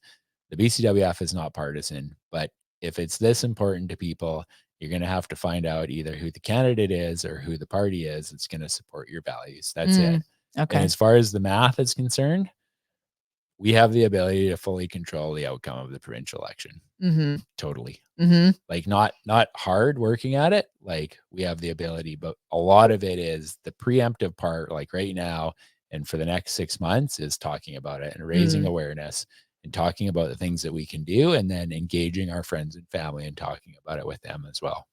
S2: The BCWF is not partisan, but if it's this important to people, you're going to have to find out either who the candidate is or who the party is that's going to support your values. That's it.
S1: Okay.
S2: And as far as the math is concerned, we have the ability to fully control the outcome of the provincial election. Totally. Like not hard working at it. Like we have the ability, but a lot of it is the preemptive part, like right now and for the next 6 months, is talking about it and raising awareness and talking about the things that we can do, and then engaging our friends and family and talking about it with them as well.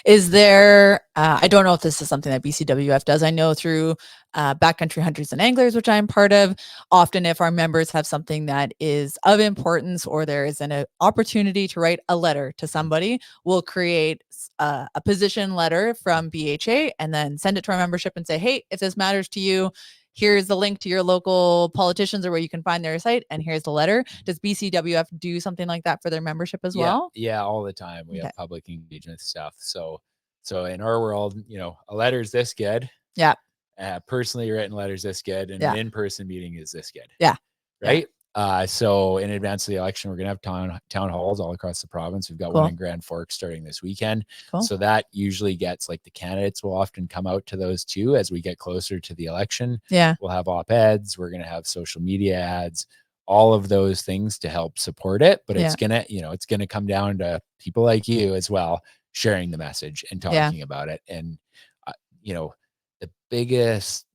S1: Is there, I don't know if this is something that BCWF does. I know through Backcountry Hunters and Anglers, which I'm part of, often if our members have something that is of importance or there is an opportunity to write a letter to somebody, we'll create a position letter from BHA and then send it to our membership and say, hey, if this matters to you, here's the link to your local politicians or where you can find their site, and here's the letter. Does BCWF do something like that for their membership as well?
S2: Yeah, all the time. We have public engagement stuff. So in our world, a letter is this good.
S1: Yeah.
S2: Personally written letters this good, and an in-person meeting is this good.
S1: Yeah.
S2: Right. So in advance of the election, we're going to have town halls all across the province. We've got one in Grand Forks starting this weekend. So that usually gets, like, the candidates will often come out to those too as we get closer to the election.
S1: Yeah.
S2: We'll have op-eds. We're going to have social media ads, all of those things to help support it. But it's going to, it's going to come down to people like you as well, sharing the message and talking about it. And,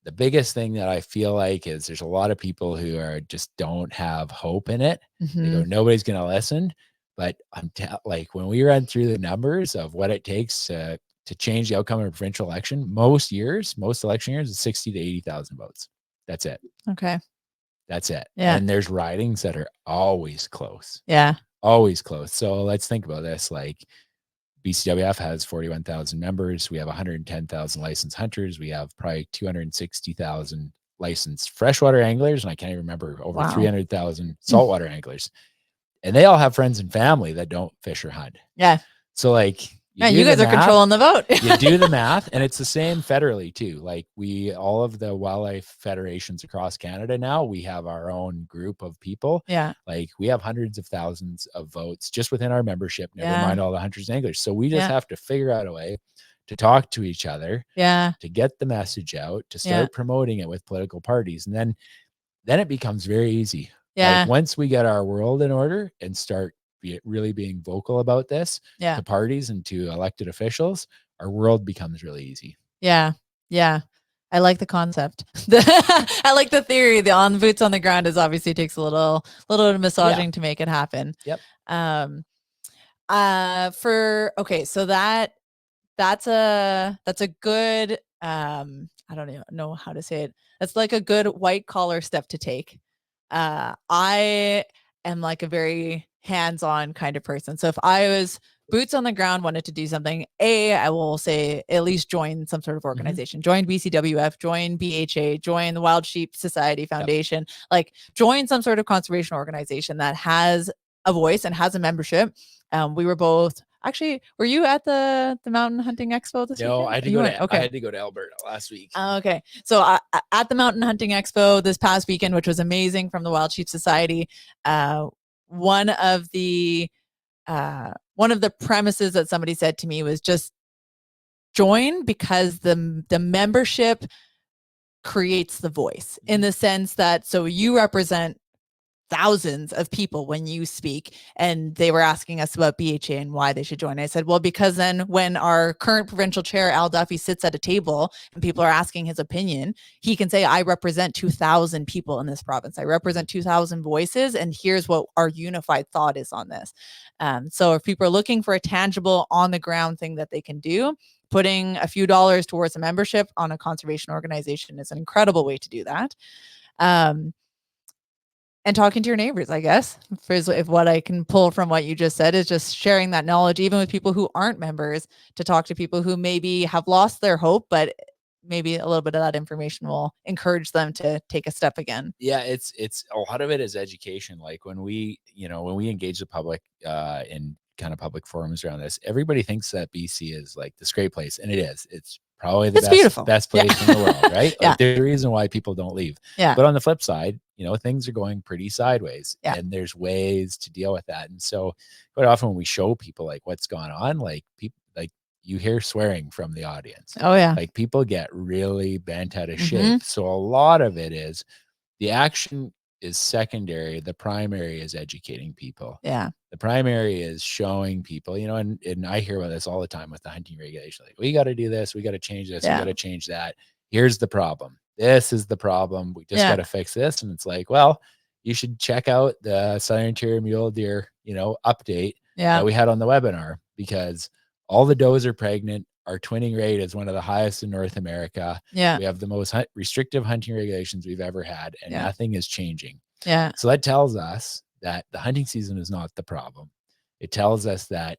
S2: the biggest thing that I feel like is there's a lot of people who just don't have hope in it. They go, nobody's going to listen. But like when we run through the numbers of what it takes to change the outcome of a provincial election, most election years is 60 to 80,000 votes. That's it.
S1: Okay.
S2: That's it.
S1: Yeah.
S2: And there's ridings that are always close.
S1: Yeah.
S2: Always close. So let's think about this. Like, BCWF has 41,000 members. We have 110,000 licensed hunters. We have probably 260,000 licensed freshwater anglers. And I can't even remember, over 300,000 saltwater anglers. And they all have friends and family that don't fish or hunt.
S1: Yeah.
S2: So like,
S1: you guys are controlling the vote.
S2: You do the math, and it's the same federally too. Like all of the wildlife federations across Canada now, we have our own group of people.
S1: Yeah.
S2: Like we have hundreds of thousands of votes just within our membership, never mind all the hunters and anglers. So we just have to figure out a way to talk to each other, to get the message out, to start promoting it with political parties. And then it becomes very easy.
S1: Yeah.
S2: Like once we get our world in order and start really being vocal about this to parties and to elected officials, our world becomes really easy.
S1: Yeah. Yeah. I like the concept. I like the theory. The on boots on the ground is obviously takes a little bit of massaging to make it happen.
S2: Yep.
S1: So that's a good, I don't even know how to say it. That's like a good white collar step to take. I am like a very hands-on kind of person. So if I was boots on the ground, wanted to do something, I will say at least join some sort of organization, join BCWF, join BHA, join the Wild Sheep Society Foundation, like join some sort of conservation organization that has a voice and has a membership. We were both, actually, were you at the Mountain Hunting Expo this weekend?
S2: No, I had to go to Alberta last week.
S1: Okay. So at the Mountain Hunting Expo this past weekend, which was amazing, from the Wild Sheep Society, one of the premises that somebody said to me was just join, because the membership creates the voice, in the sense that, so you represent thousands of people when you speak, and they were asking us about BHA and why they should join. I said, well, because then when our current provincial chair, Al Duffy, sits at a table and people are asking his opinion, he can say, I represent 2,000 people in this province. I represent 2,000 voices, and here's what our unified thought is on this. So if people are looking for a tangible, on the ground thing that they can do, putting a few dollars towards a membership on a conservation organization is an incredible way to do that. And talking to your neighbors, I guess, if what I can pull from what you just said is just sharing that knowledge, even with people who aren't members, to talk to people who maybe have lost their hope, but maybe a little bit of that information will encourage them to take a step again.
S2: Yeah, it's a lot of it is education. Like when we engage the public in kind of public forums around this, everybody thinks that BC is like this great place, and it is. It's probably the best place in the world, right? Like there's a reason why people don't leave.
S1: Yeah.
S2: But on the flip side, things are going pretty sideways,
S1: and
S2: there's ways to deal with that. And so quite often when we show people like what's going on, like people, like you hear swearing from the audience.
S1: Oh yeah.
S2: Like people get really bent out of shape. So a lot of it is the action is secondary. The primary is educating people.
S1: Yeah.
S2: The primary is showing people, and I hear about this all the time with the hunting regulation. Like, we got to do this. We got to change this. We got to change that. Here's the problem. This is the problem. We just got to fix this. And it's like, well, you should check out the Southern Interior Mule Deer, update that we had on the webinar, because all the does are pregnant. Our twinning rate is one of the highest in North America.
S1: Yeah.
S2: We have the most restrictive hunting regulations we've ever had, and nothing is changing.
S1: Yeah.
S2: So that tells us that the hunting season is not the problem. It tells us that,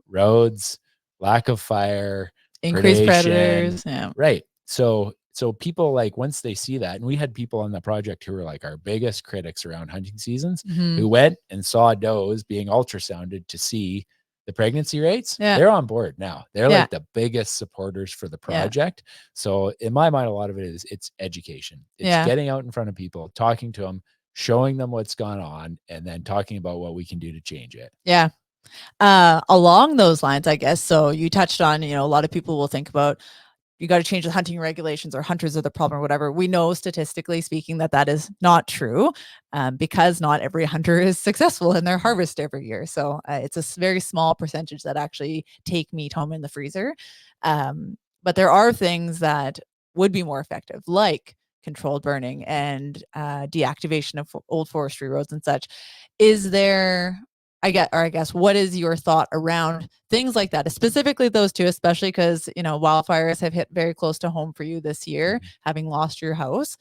S2: roads, lack of fire,
S1: increased predators. Yeah.
S2: Right. So people, like, once they see that, and we had people on the project who were like our biggest critics around hunting seasons, who went and saw does being ultrasounded to see the pregnancy rates. They're on board now. They're like the biggest supporters for the project. So in my mind, a lot of it is it's education. It's getting out in front of people, talking to them, showing them what's gone on, and then talking about what we can do to change it.
S1: Yeah. Along those lines, I guess. So you touched on, a lot of people will think about, you got to change the hunting regulations, or hunters are the problem, or whatever. We know, statistically speaking, that is not true, because not every hunter is successful in their harvest every year. So it's a very small percentage that actually take meat home in the freezer. But there are things that would be more effective, like controlled burning and deactivation of old forestry roads and such. Is there, I guess, what is your thought around things like that, specifically those two, especially because, wildfires have hit very close to home for you this year, having lost your house.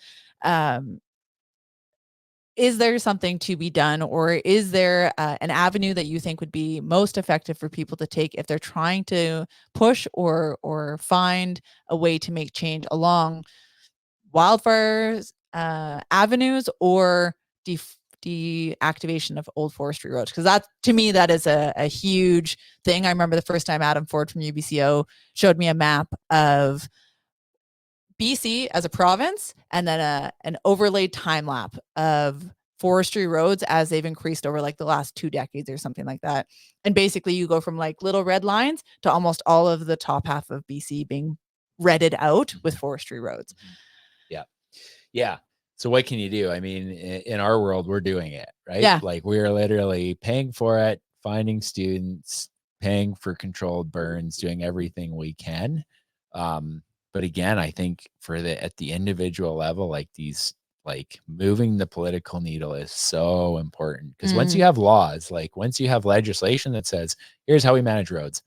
S1: Is there something to be done, or is there an avenue that you think would be most effective for people to take if they're trying to push or find a way to make change along wildfires avenues, or deactivation of old forestry roads? Because that, to me, that is a huge thing. I remember the first time Adam Ford from UBCO showed me a map of BC as a province, and then an overlaid time lapse of forestry roads as they've increased over like the last 2 decades or something like that. And basically you go from like little red lines to almost all of the top half of BC being redded out with forestry roads.
S2: Yeah. So what can you do? I mean, in our world, we're doing it, right?
S1: Yeah.
S2: Like, we're literally paying for it, finding students, paying for controlled burns, doing everything we can. But again, I think at the individual level, like moving the political needle is so important, because once you have laws, like once you have legislation that says, here's how we manage roads,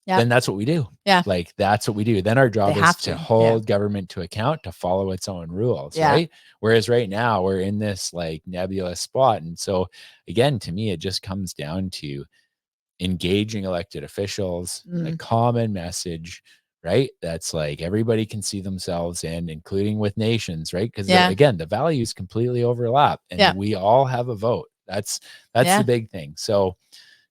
S2: then that's what we do.
S1: Yeah.
S2: Like, that's what we do. Then our job is to hold government to account, to follow its own rules. Right. Whereas right now we're in this like nebulous spot. And so again, to me, it just comes down to engaging elected officials, a common message, right? That's like everybody can see themselves in, including with nations, right? Because again, the values completely overlap, and we all have a vote. That's the big thing. So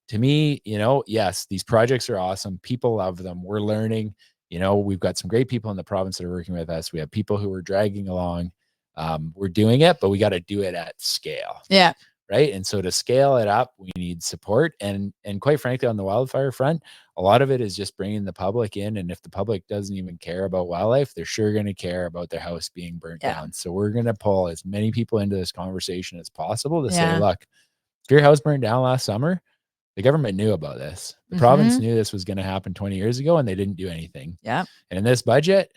S2: to me, yes, these projects are awesome. People love them. We're learning. We've got some great people in the province that are working with us. We have people who are dragging along. We're doing it, but we got to do it at scale.
S1: Yeah.
S2: right? And so to scale it up, we need support. And quite frankly, on the wildfire front, a lot of it is just bringing the public in. And if the public doesn't even care about wildlife, they're sure going to care about their house being burnt down. So we're going to pull as many people into this conversation as possible to say, look, if your house burned down last summer, the government knew about this. The province knew this was going to happen 20 years ago, and they didn't do anything. And in this budget,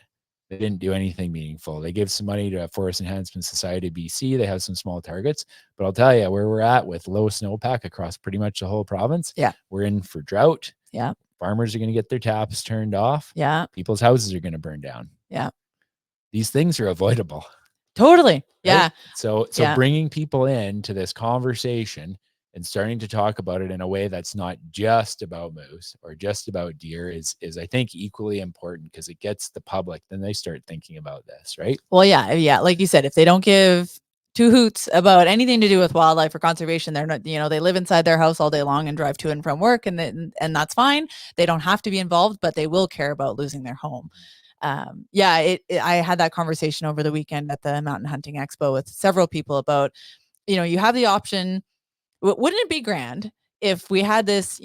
S2: they didn't do anything meaningful. They gave some money to Forest Enhancement Society of BC. They have some small targets, but I'll tell you where we're at with low snowpack across pretty much the whole province. We're in for drought. Farmers are going to get their taps turned off. People's houses are going to burn down. These things are avoidable.
S1: Totally.
S2: Right? So bringing people into this conversation and starting to talk about it in a way that's not just about moose or just about deer is I think equally important, because it gets the public, then they start thinking about this, right? Well,
S1: yeah. Like you said, if they don't give two hoots about anything to do with wildlife or conservation, they're not, they live inside their house all day long and drive to and from work, and that's fine. They don't have to be involved, but they will care about losing their home. I had that conversation over the weekend at the Mountain Hunting Expo with several people about, you have the option. Wouldn't it be grand if we had this,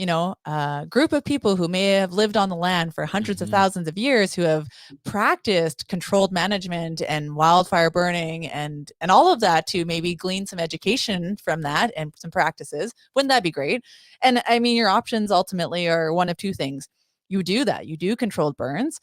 S1: group of people who may have lived on the land for hundreds of thousands of years, who have practiced controlled management and wildfire burning and all of that, to maybe glean some education from that and some practices? Wouldn't that be great? And I mean, your options ultimately are one of two things. You do that. You do controlled burns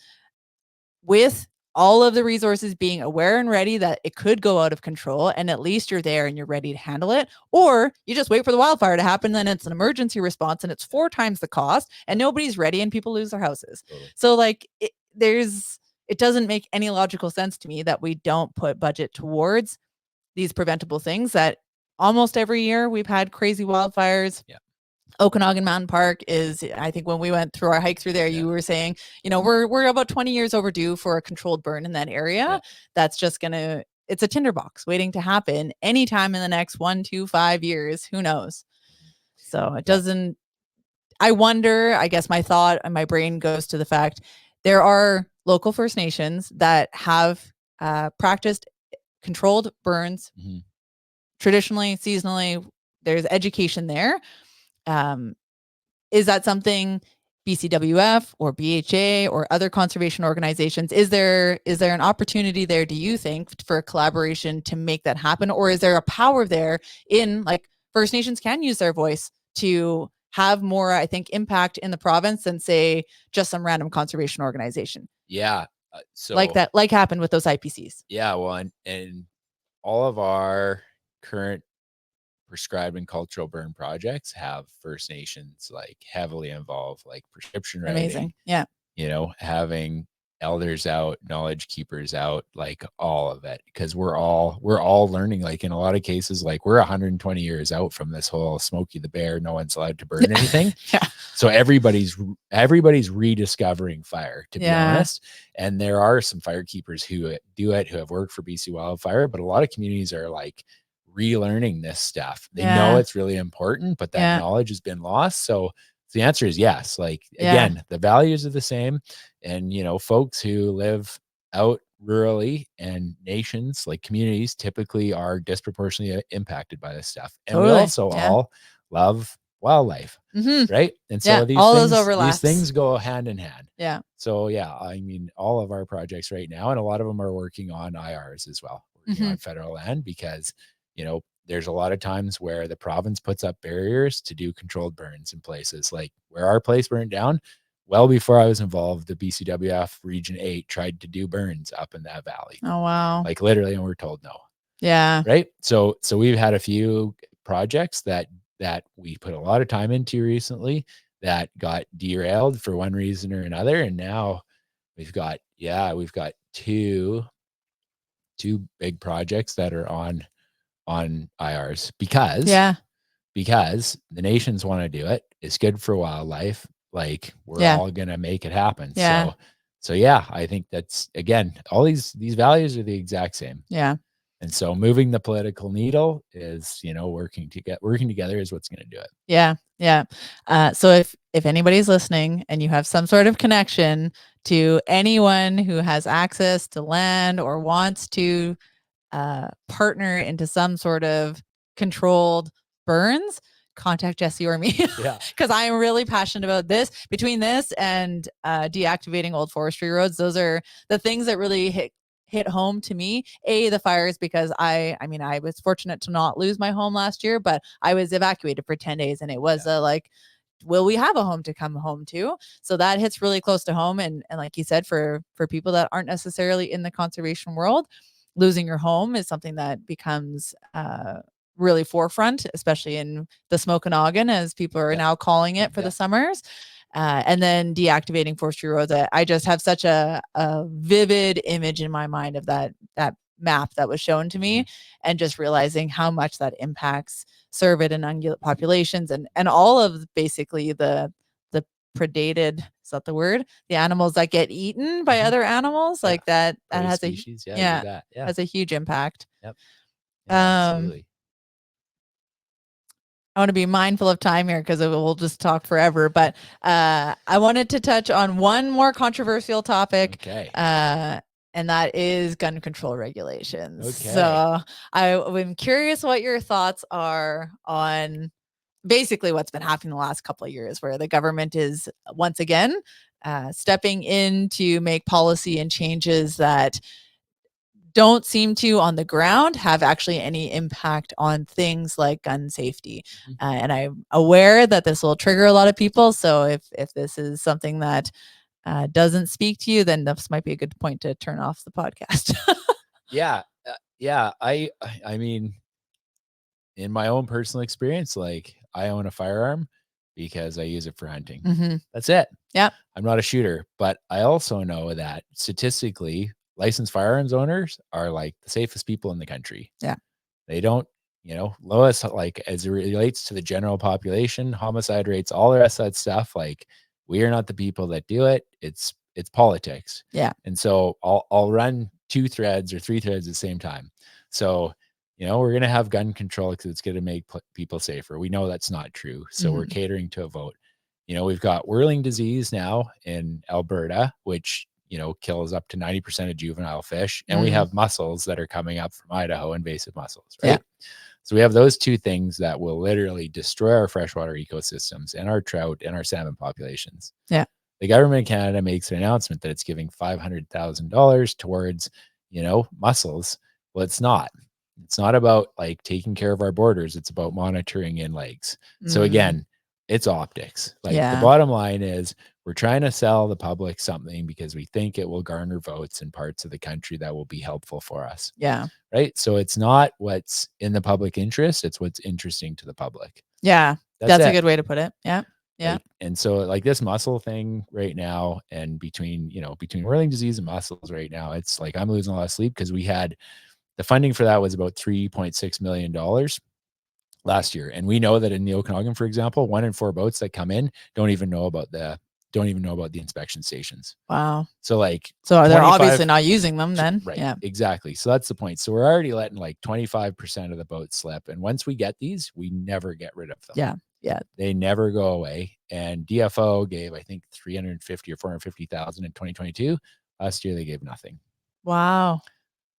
S1: with all of the resources being aware and ready that it could go out of control, and at least you're there and you're ready to handle it. Or you just wait for the wildfire to happen, then it's an emergency response and it's 4 times the cost, and nobody's ready and people lose their houses. So like it doesn't make any logical sense to me that we don't put budget towards these preventable things. That almost every year we've had crazy wildfires. Okanagan Mountain Park is, I think when we went through our hike through there, you were saying, we're about 20 years overdue for a controlled burn in that area. That's just it's a tinderbox waiting to happen anytime in the next 1, 2, 5 years. Who knows? So it doesn't, I wonder, I guess my thought and my brain goes to the fact there are local First Nations that have practiced controlled burns traditionally, seasonally. There's education there. Is that something BCWF or BHA or other conservation organizations, is there an opportunity there, do you think, for a collaboration to make that happen? Or is there a power there in, like, First Nations can use their voice to have more, I think, impact in the province than, say, just some random conservation organization?
S2: So
S1: like happened with those IPCs.
S2: Well, and all of our current prescribed and cultural burn projects have First Nations like heavily involved, like prescription writing.
S1: Amazing.
S2: Having elders out, knowledge keepers out, like all of it, because we're all learning. Like in a lot of cases, like we're 120 years out from this whole Smokey the Bear, no one's allowed to burn anything. So everybody's rediscovering fire, to be honest. And there are some firekeepers who do it, who have worked for BC Wildfire, but a lot of communities are like relearning this stuff. They know it's really important, but that knowledge has been lost. So the answer is yes. Like, again, the values are the same. And, folks who live out rurally and nations, like communities, typically are disproportionately impacted by this stuff. And we also all love wildlife, right? And so these things go hand in hand. So I mean, all of our projects right now, and a lot of them are working on IRs as well, working on federal land, because there's a lot of times where the province puts up barriers to do controlled burns in places. Like where our place burned down, well before I was involved, the BCWF Region 8 tried to do burns up in that valley.
S1: Oh, wow.
S2: Like literally, and we're told no.
S1: Right?
S2: So we've had a few projects that we put a lot of time into recently that got derailed for one reason or another. And now we've got two big projects that are on IRs because the nations want to do it. It's good for wildlife. Like we're all going to make it happen. So I think that's, again, all these values are the exact same. And so moving the political needle is, working together is what's going to do it.
S1: So if anybody's listening and you have some sort of connection to anyone who has access to land or wants to partner into some sort of controlled burns, contact Jesse or me.
S2: Yeah.
S1: Because I am really passionate about this. Between this and deactivating old forestry roads, those are the things that really hit home to me. The fires, because I mean, I was fortunate to not lose my home last year, but I was evacuated for 10 days, and it was like, will we have a home to come home to? So that hits really close to home. And like you said, for people that aren't necessarily in the conservation world, losing your home is something that becomes really forefront, especially in the Smokanogan, as people are now calling it for the summers. And then deactivating forestry roads. I just have such a vivid image in my mind of that map that was shown to me, and just realizing how much that impacts cervid and ungulate populations, and all of basically the predated, is that the word, the animals that get eaten by other animals, like that has
S2: species,
S1: has a huge impact.
S2: Absolutely.
S1: I want to be mindful of time here because we'll just talk forever. But I wanted to touch on one more controversial topic.
S2: Okay.
S1: And that is gun control regulations. Okay. So I'm curious what your thoughts are on basically what's been happening the last couple of years, where the government is once again stepping in to make policy and changes that don't seem to on the ground have actually any impact on things like gun safety. And I'm aware that this will trigger a lot of people. So if this is something that doesn't speak to you, then this might be a good point to turn off the podcast.
S2: Yeah. I mean, in my own personal experience, like, I own a firearm because I use it for hunting. That's it.
S1: Yeah.
S2: I'm not a shooter, but I also know that statistically, licensed firearms owners are like the safest people in the country.
S1: Yeah.
S2: They don't, lowest, like, as it relates to the general population, homicide rates, all the rest of that stuff, like, we are not the people that do it. It's politics.
S1: Yeah.
S2: And so I'll run 2 threads or 3 threads at the same time. So, we're going to have gun control because it's going to make people safer. We know that's not true. So we're catering to a vote. We've got whirling disease now in Alberta, which, kills up to 90% of juvenile fish. And we have mussels that are coming up from Idaho, invasive mussels, right? Yeah. So we have those 2 things that will literally destroy our freshwater ecosystems and our trout and our salmon populations.
S1: Yeah.
S2: The government of Canada makes an announcement that it's giving $500,000 towards, mussels. Well, it's not. It's not about like taking care of our borders. It's about monitoring in lakes. So again, it's optics. Like, the bottom line is, we're trying to sell the public something because we think it will garner votes in parts of the country that will be helpful for us.
S1: Yeah.
S2: Right. So it's not what's in the public interest. It's what's interesting to the public.
S1: Yeah. That's a good way to put it. Yeah. Yeah.
S2: Like, and so, like, this mussel thing right now, and between whirling disease and mussels right now, it's like I'm losing a lot of sleep because we had the funding for that was about $3.6 million last year. And we know that in the Okanagan, for example, 1 in 4 boats that come in don't even know about the inspection stations.
S1: Wow.
S2: So like,
S1: so they're obviously not using them then.
S2: Right.
S1: Yeah.
S2: Exactly. So that's the point. So we're already letting like 25% of the boats slip. And once we get these, we never get rid of them.
S1: Yeah. Yeah.
S2: They never go away. And DFO gave, I think, 350 or 450,000 in 2022. Last year, they gave nothing.
S1: Wow.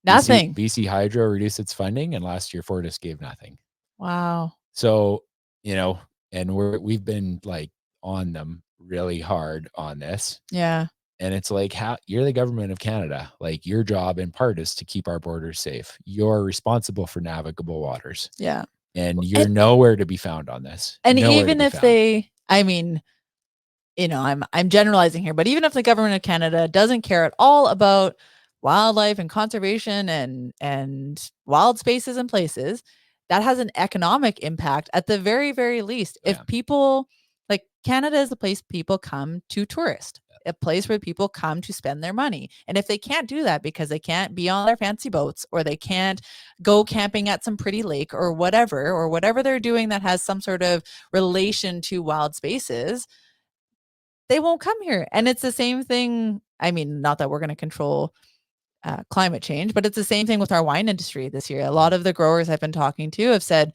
S1: Nothing.
S2: BC Hydro reduced its funding, and last year Fortis gave nothing.
S1: Wow.
S2: So, and we've been like on them really hard on this.
S1: Yeah.
S2: And it's like, how you're the government of Canada. Like, your job in part is to keep our borders safe. You're responsible for navigable waters.
S1: Yeah.
S2: And you're nowhere to be found on this.
S1: And even if they, I mean, I'm generalizing here, but even if the government of Canada doesn't care at all about wildlife and conservation and wild spaces and places, that has an economic impact at the very, very least. Yeah. If people, like, Canada is a place people come to tourist, a place where people come to spend their money. And if they can't do that because they can't be on their fancy boats, or they can't go camping at some pretty lake or whatever they're doing that has some sort of relation to wild spaces, they won't come here. And it's the same thing. I mean, not that we're going to control climate change, but it's the same thing with our wine industry this year. A lot of the growers I've been talking to have said,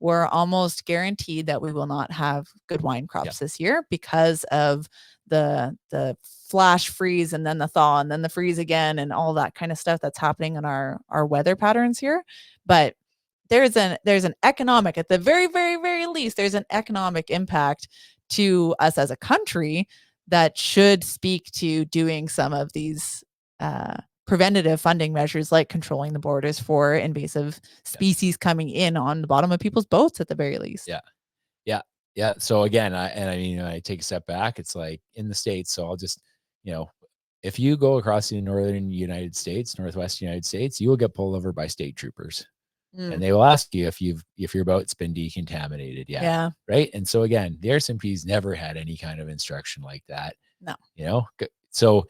S1: we're almost guaranteed that we will not have good wine crops this year because of the flash freeze and then the thaw and then the freeze again and all that kind of stuff that's happening in our weather patterns here. But there's an economic, at the very, very, very least, there's an economic impact to us as a country that should speak to doing some of these preventative funding measures, like controlling the borders for invasive species coming in on the bottom of people's boats at the very least.
S2: Yeah. So again, I take a step back. It's like in the States. So I'll just, if you go across the northern United States, northwest United States, you will get pulled over by state troopers. And they will ask you if your boat's been decontaminated yet.
S1: Yeah.
S2: Right. And so again, the RCMP's never had any kind of instruction like that.
S1: No.
S2: So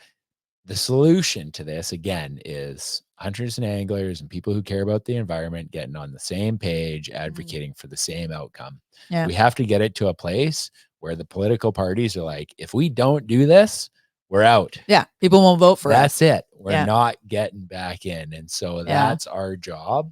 S2: the solution to this again is hunters and anglers and people who care about the environment getting on the same page, advocating for the same outcome.
S1: Yeah.
S2: We have to get it to a place where the political parties are like, if we don't do this, we're out.
S1: Yeah. People won't vote for us.
S2: That's it. We're not getting back in. And so that's our job.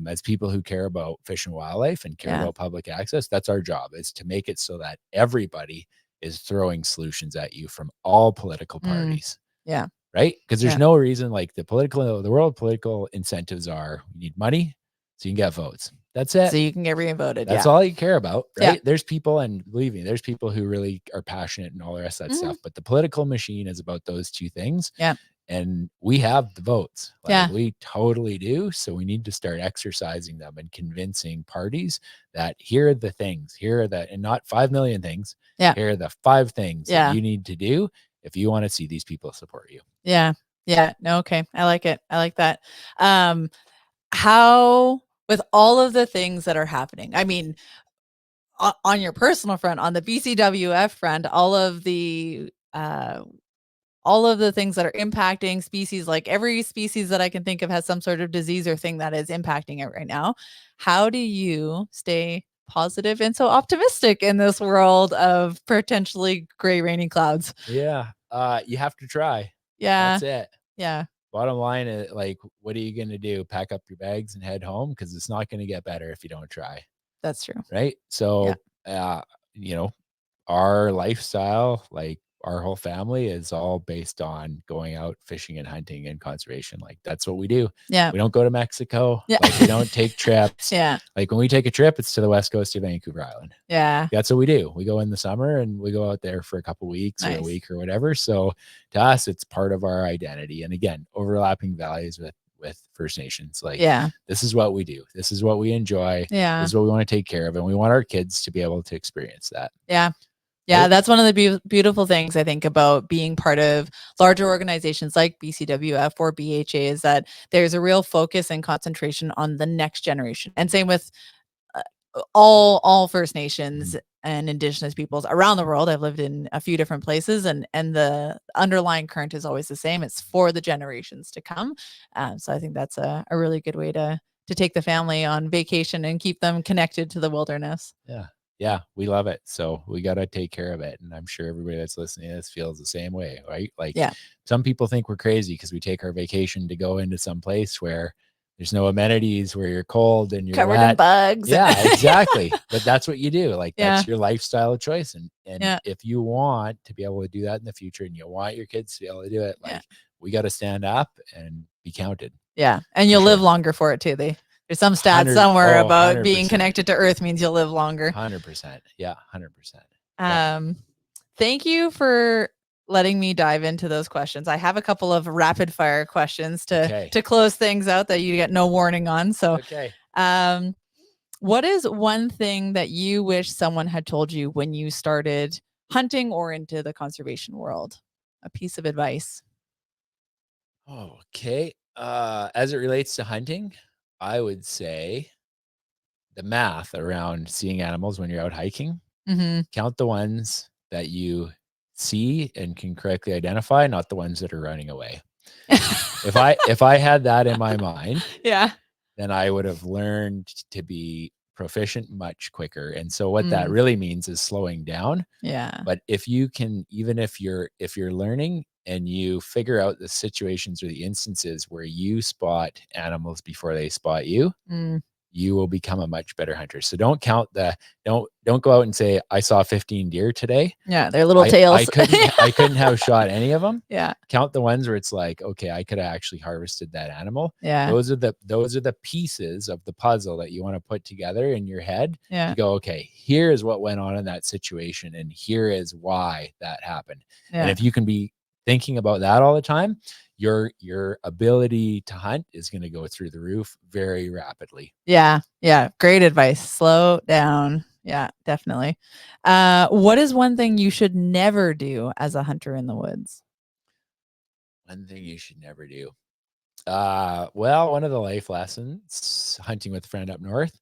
S2: As people who care about fish and wildlife and care about public access, that's our job, is to make it so that everybody is throwing solutions at you from all political parties.
S1: Yeah.
S2: Right. Because there's no reason, like the world political incentives are, we need money so you can get votes. That's it.
S1: So you can get re-voted.
S2: That's all you care about. Right.
S1: Yeah.
S2: There's people, and believe me, there's people who really are passionate and all the rest of that stuff. But the political machine is about those two things.
S1: Yeah.
S2: And we have the votes. We totally do. So we need to start exercising them and convincing parties that here are the things, and not 5 million things.
S1: Yeah.
S2: Here are the 5 things that you need to do if you want to see these people support you.
S1: Yeah. Yeah. No, okay. I like it. I like that. How, with all of the things that are happening, I mean, on your personal front, on the BCWF front, all of the things that are impacting species, like every species that I can think of has some sort of disease or thing that is impacting it right now. How do you stay positive and so optimistic in this world of potentially gray, rainy clouds?
S2: Yeah. You have to try.
S1: Yeah.
S2: That's it.
S1: Yeah.
S2: Bottom line is, like, what are you going to do? Pack up your bags and head home? Because it's not going to get better if you don't try.
S1: That's true.
S2: Right. So, our lifestyle, like our whole family, is all based on going out fishing and hunting and conservation. Like, that's what we do.
S1: Yeah.
S2: We don't go to Mexico.
S1: Yeah.
S2: Like, we don't take trips.
S1: Yeah.
S2: Like, when we take a trip, it's to the west coast of Vancouver Island.
S1: Yeah.
S2: That's what we do. We go in the summer and we go out there for a couple weeks or a week or whatever. So to us, it's part of our identity. And again, overlapping values with First Nations. Like, this is what we do. This is what we enjoy.
S1: Yeah.
S2: This is what we want to take care of. And we want our kids to be able to experience that.
S1: Yeah. Yeah, that's one of the beautiful things I think about being part of larger organizations like BCWF or BHA, is that there's a real focus and concentration on the next generation. And same with all First Nations and Indigenous peoples around the world. I've lived in a few different places, and the underlying current is always the same. It's for the generations to come. So I think that's a really good way to take the family on vacation and keep them connected to the wilderness.
S2: Yeah, we love it. So we got to take care of it. And I'm sure everybody that's listening to this feels the same way, right? Like, some people think we're crazy because we take our vacation to go into some place where there's no amenities, where you're cold and you're
S1: covered
S2: wet.
S1: in bugs.
S2: Yeah, exactly. But that's what you do. Like, that's your lifestyle choice. And if you want to be able to do that in the future, and you want your kids to be able to do it, like, we got to stand up and be counted.
S1: Yeah. And you'll live longer for it too. There's some stats somewhere about 100%. Being connected to Earth means you'll live longer.
S2: 100%. Yeah, 100%.
S1: Thank you for letting me dive into those questions. I have a couple of rapid fire questions to close things out that you get no warning on. So, what is one thing that you wish someone had told you when you started hunting or into the conservation world? A piece of advice.
S2: Okay. As it relates to hunting, I would say the math around seeing animals when you're out hiking. Count the ones that you see and can correctly identify, not the ones that are running away. If I had that in my mind, then I would have learned to be proficient much quicker. And so what that really means is slowing down. But if you can, even if you're learning and you figure out the situations or the instances where you spot animals before they spot you, you will become a much better hunter. So don't don't go out and say, I saw 15 deer today.
S1: Yeah, their little tails.
S2: I couldn't have shot any of them.
S1: Yeah.
S2: Count the ones where it's like, okay, I could have actually harvested that animal.
S1: Yeah.
S2: Those are the pieces of the puzzle that you want to put together in your head to go, okay, here is what went on in that situation, and here is why that happened.
S1: Yeah.
S2: And if you can be thinking about that all the time, your ability to hunt is going to go through the roof very rapidly.
S1: Yeah. Yeah. Great advice. Slow down. Yeah, definitely. What is one thing you should never do as a hunter in the woods?
S2: One thing you should never do. Well, one of the life lessons, hunting with a friend up north,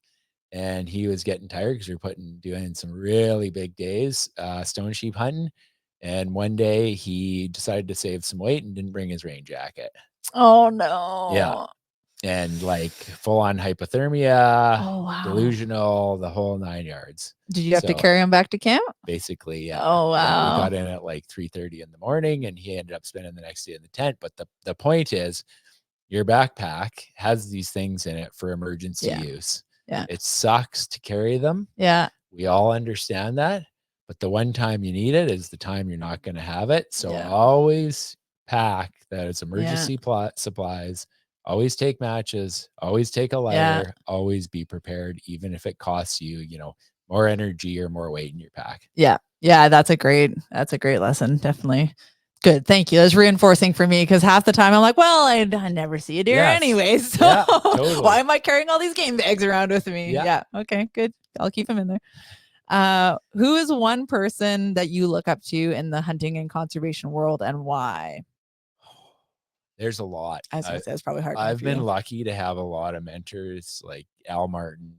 S2: and he was getting tired because we were doing some really big days, stone sheep hunting. And one day he decided to save some weight and didn't bring his rain jacket.
S1: Oh no.
S2: Yeah. And like full on hypothermia,
S1: Oh wow.
S2: delusional, the whole 9 yards.
S1: Did you have to carry him back to camp?
S2: Basically, yeah.
S1: Oh wow.
S2: Yeah, we got in at like 3:30 in the morning, and he ended up spending the next day in the tent. But the point is, your backpack has these things in it for emergency use.
S1: Yeah.
S2: It sucks to carry them.
S1: Yeah.
S2: We all understand that. But the one time you need it is the time you're not going to have it. So always pack that it's emergency supplies. Always take matches. Always take a lighter. Always be prepared, even if it costs you, more energy or more weight in your pack.
S1: Yeah. Yeah. That's a great lesson. Definitely. Good. Thank you. That's reinforcing for me, because half the time I'm like, well, I never see a deer anyway. So totally. Why am I carrying all these game bags around with me? Yeah. Okay, good. I'll keep them in there. Who is one person that you look up to in the hunting and conservation world, and why?
S2: There's a lot.
S1: I was gonna say it's probably hard.
S2: I've been lucky to have a lot of mentors. Like Al Martin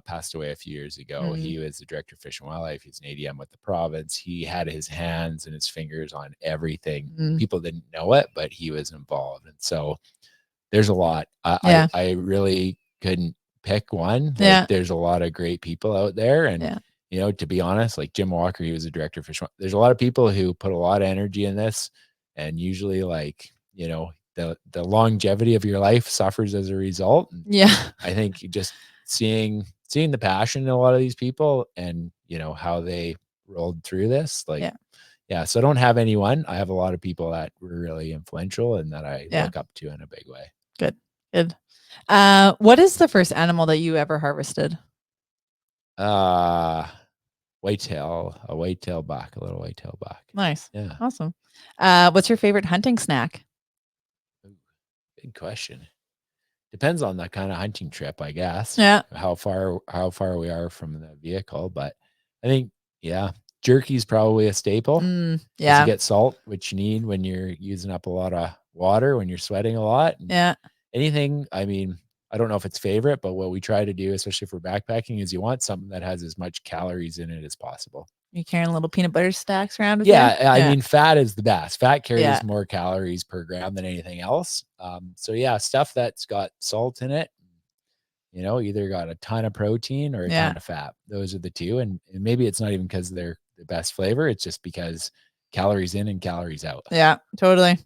S2: passed away a few years ago. He was the director of Fish and Wildlife. He's an ADM with the province. He had his hands and his fingers on everything. People didn't know it, but he was involved. And so there's a lot. I really couldn't pick one. Like, there's a lot of great people out there. And to be honest, like Jim Walker, he was a director of Fish. There's a lot of people who put a lot of energy in this, and usually the longevity of your life suffers as a result. I think just seeing the passion in a lot of these people, and how they rolled through this, so I don't have anyone. I have a lot of people that were really influential and that I look up to in a big way.
S1: Good. What is the first animal that you ever harvested?
S2: A whitetail buck, a little whitetail buck.
S1: Nice.
S2: Yeah.
S1: Awesome. What's your favorite hunting snack?
S2: Good question. Depends on the kind of hunting trip, I guess.
S1: Yeah.
S2: How far we are from the vehicle, but I think jerky is probably a staple.
S1: You
S2: get salt, which you need when you're using up a lot of water, when you're sweating a lot. Anything. I mean, I don't know if it's favorite, but what we try to do, especially for backpacking, is you want something that has as much calories in it as possible.
S1: You carrying little peanut butter stacks around with
S2: you? I mean, fat is the best. Fat carries more calories per gram than anything else. So stuff that's got salt in it, either got a ton of protein or a ton of fat. Those are the two. And maybe it's not even because they're the best flavor. It's just because calories in and calories out.
S1: Yeah, totally.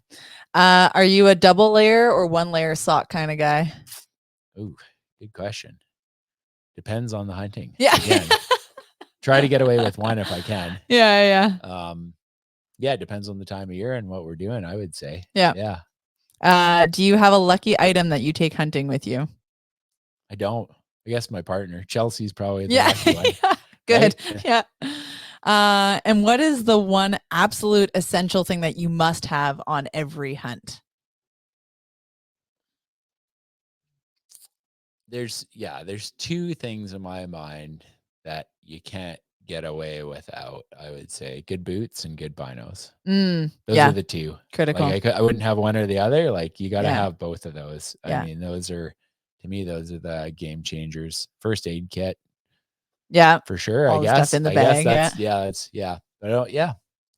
S1: Are you a double layer or one layer sock kind of guy?
S2: Ooh, good question. Depends on the hunting.
S1: Yeah.
S2: Again, try to get away with one if I can.
S1: Yeah.
S2: It depends on the time of year and what we're doing, I would say.
S1: Yeah. Do you have a lucky item that you take hunting with you?
S2: I don't. I guess my partner, Chelsea's probably the lucky one.
S1: Good. Right? Yeah. And what is the one absolute essential thing that you must have on every hunt?
S2: There's two things in my mind that you can't get away without. I would say good boots and good binos. Those are the two.
S1: Critical.
S2: Like I wouldn't have one or the other. Like you got to have both of those. I mean, those are the game changers. First aid kit. Yeah, for sure.
S1: All
S2: I guess
S1: stuff in the bag.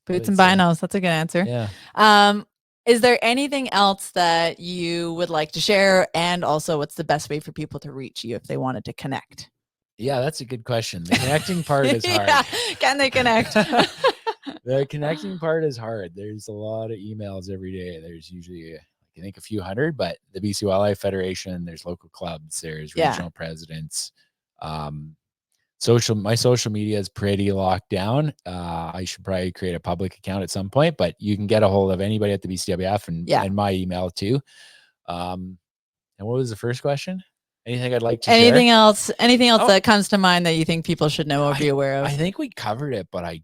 S1: Boots and binos. That's a good answer.
S2: Yeah.
S1: Is there anything else that you would like to share? And also, what's the best way for people to reach you if they wanted to connect?
S2: Yeah, that's a good question. The connecting part is hard.
S1: Can they connect?
S2: The connecting part is hard. There's a lot of emails every day. There's usually I think a few hundred, but the BC Wildlife Federation, there's local clubs, there's
S1: Yeah.
S2: regional presidents. My social media is pretty locked down. I should probably create a public account at some point, but you can get a hold of anybody at the BCWF and my email too. And what was the first question? Anything I'd like to share?
S1: Anything else that comes to mind that you think people should know or be aware of?
S2: I think we covered it, but I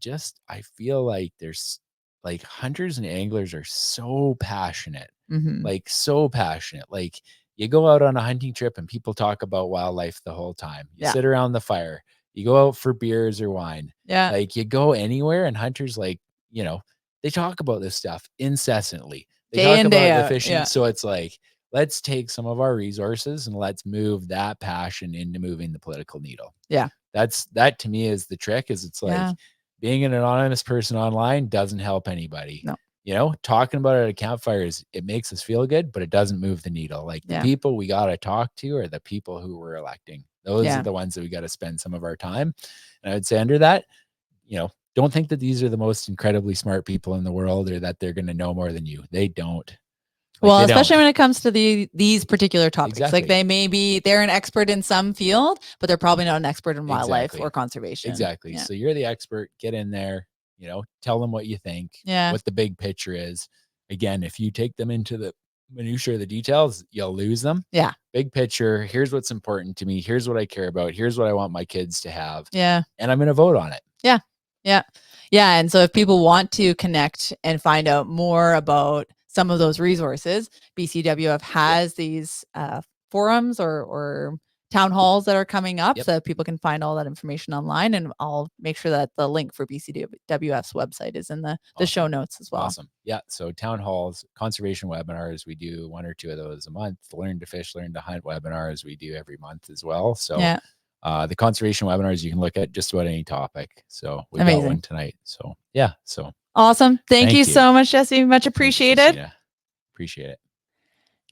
S2: feel like there's like hunters and anglers are so passionate, like so passionate. Like you go out on a hunting trip and people talk about wildlife the whole time. You sit around the fire, you go out for beers or wine.
S1: Yeah.
S2: Like you go anywhere and hunters like, they talk about this stuff incessantly. They talk about the fishing.
S1: Yeah.
S2: So it's like, let's take some of our resources and let's move that passion into moving the political needle.
S1: Yeah.
S2: That to me is the trick. Is it's like being an anonymous person online doesn't help anybody.
S1: No.
S2: Talking about it at a campfire it makes us feel good, but it doesn't move the needle. Like the people we got to talk to are the people who we're electing. Those are the ones that we got to spend some of our time. And I would say under that, don't think that these are the most incredibly smart people in the world or that they're going to know more than you. They don't.
S1: Well, especially when it comes to these particular topics.
S2: Exactly.
S1: Like they're an expert in some field, but they're probably not an expert in wildlife or conservation.
S2: Exactly.
S1: Yeah.
S2: So you're the expert. Get in there, tell them what you think, what the big picture is. Again, if you take them into the minutiae of the details, you'll lose them.
S1: Yeah.
S2: Big picture. Here's what's important to me. Here's what I care about. Here's what I want my kids to have.
S1: Yeah.
S2: And I'm going to vote on it.
S1: Yeah. Yeah. Yeah. And so if people want to connect and find out more about some of those resources, BCWF has these forums or town halls that are coming up so that people can find all that information online. And I'll make sure that the link for BCWF's website is in the show notes as well.
S2: Awesome. Yeah. So town halls, conservation webinars, we do 1 or 2 of those a month. Learn to fish, learn to hunt webinars we do every month as well. So the conservation webinars, you can look at just about any topic. So we got one tonight. So So
S1: awesome. Thank you so much, Jesse. Much appreciated.
S2: Yeah. Appreciate it.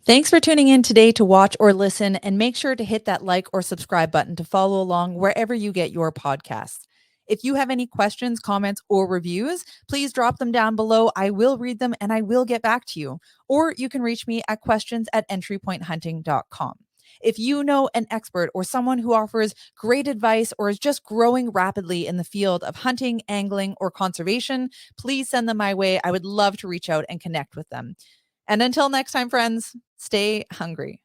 S1: Thanks for tuning in today to watch or listen, and make sure to hit that like or subscribe button to follow along wherever you get your podcasts. If you have any questions, comments, or reviews, please drop them down below. I will read them and I will get back to you. Or you can reach me at questions@entrypointhunting.com. If you know an expert or someone who offers great advice or is just growing rapidly in the field of hunting, angling, or conservation, please send them my way. I would love to reach out and connect with them. And until next time, friends, stay hungry.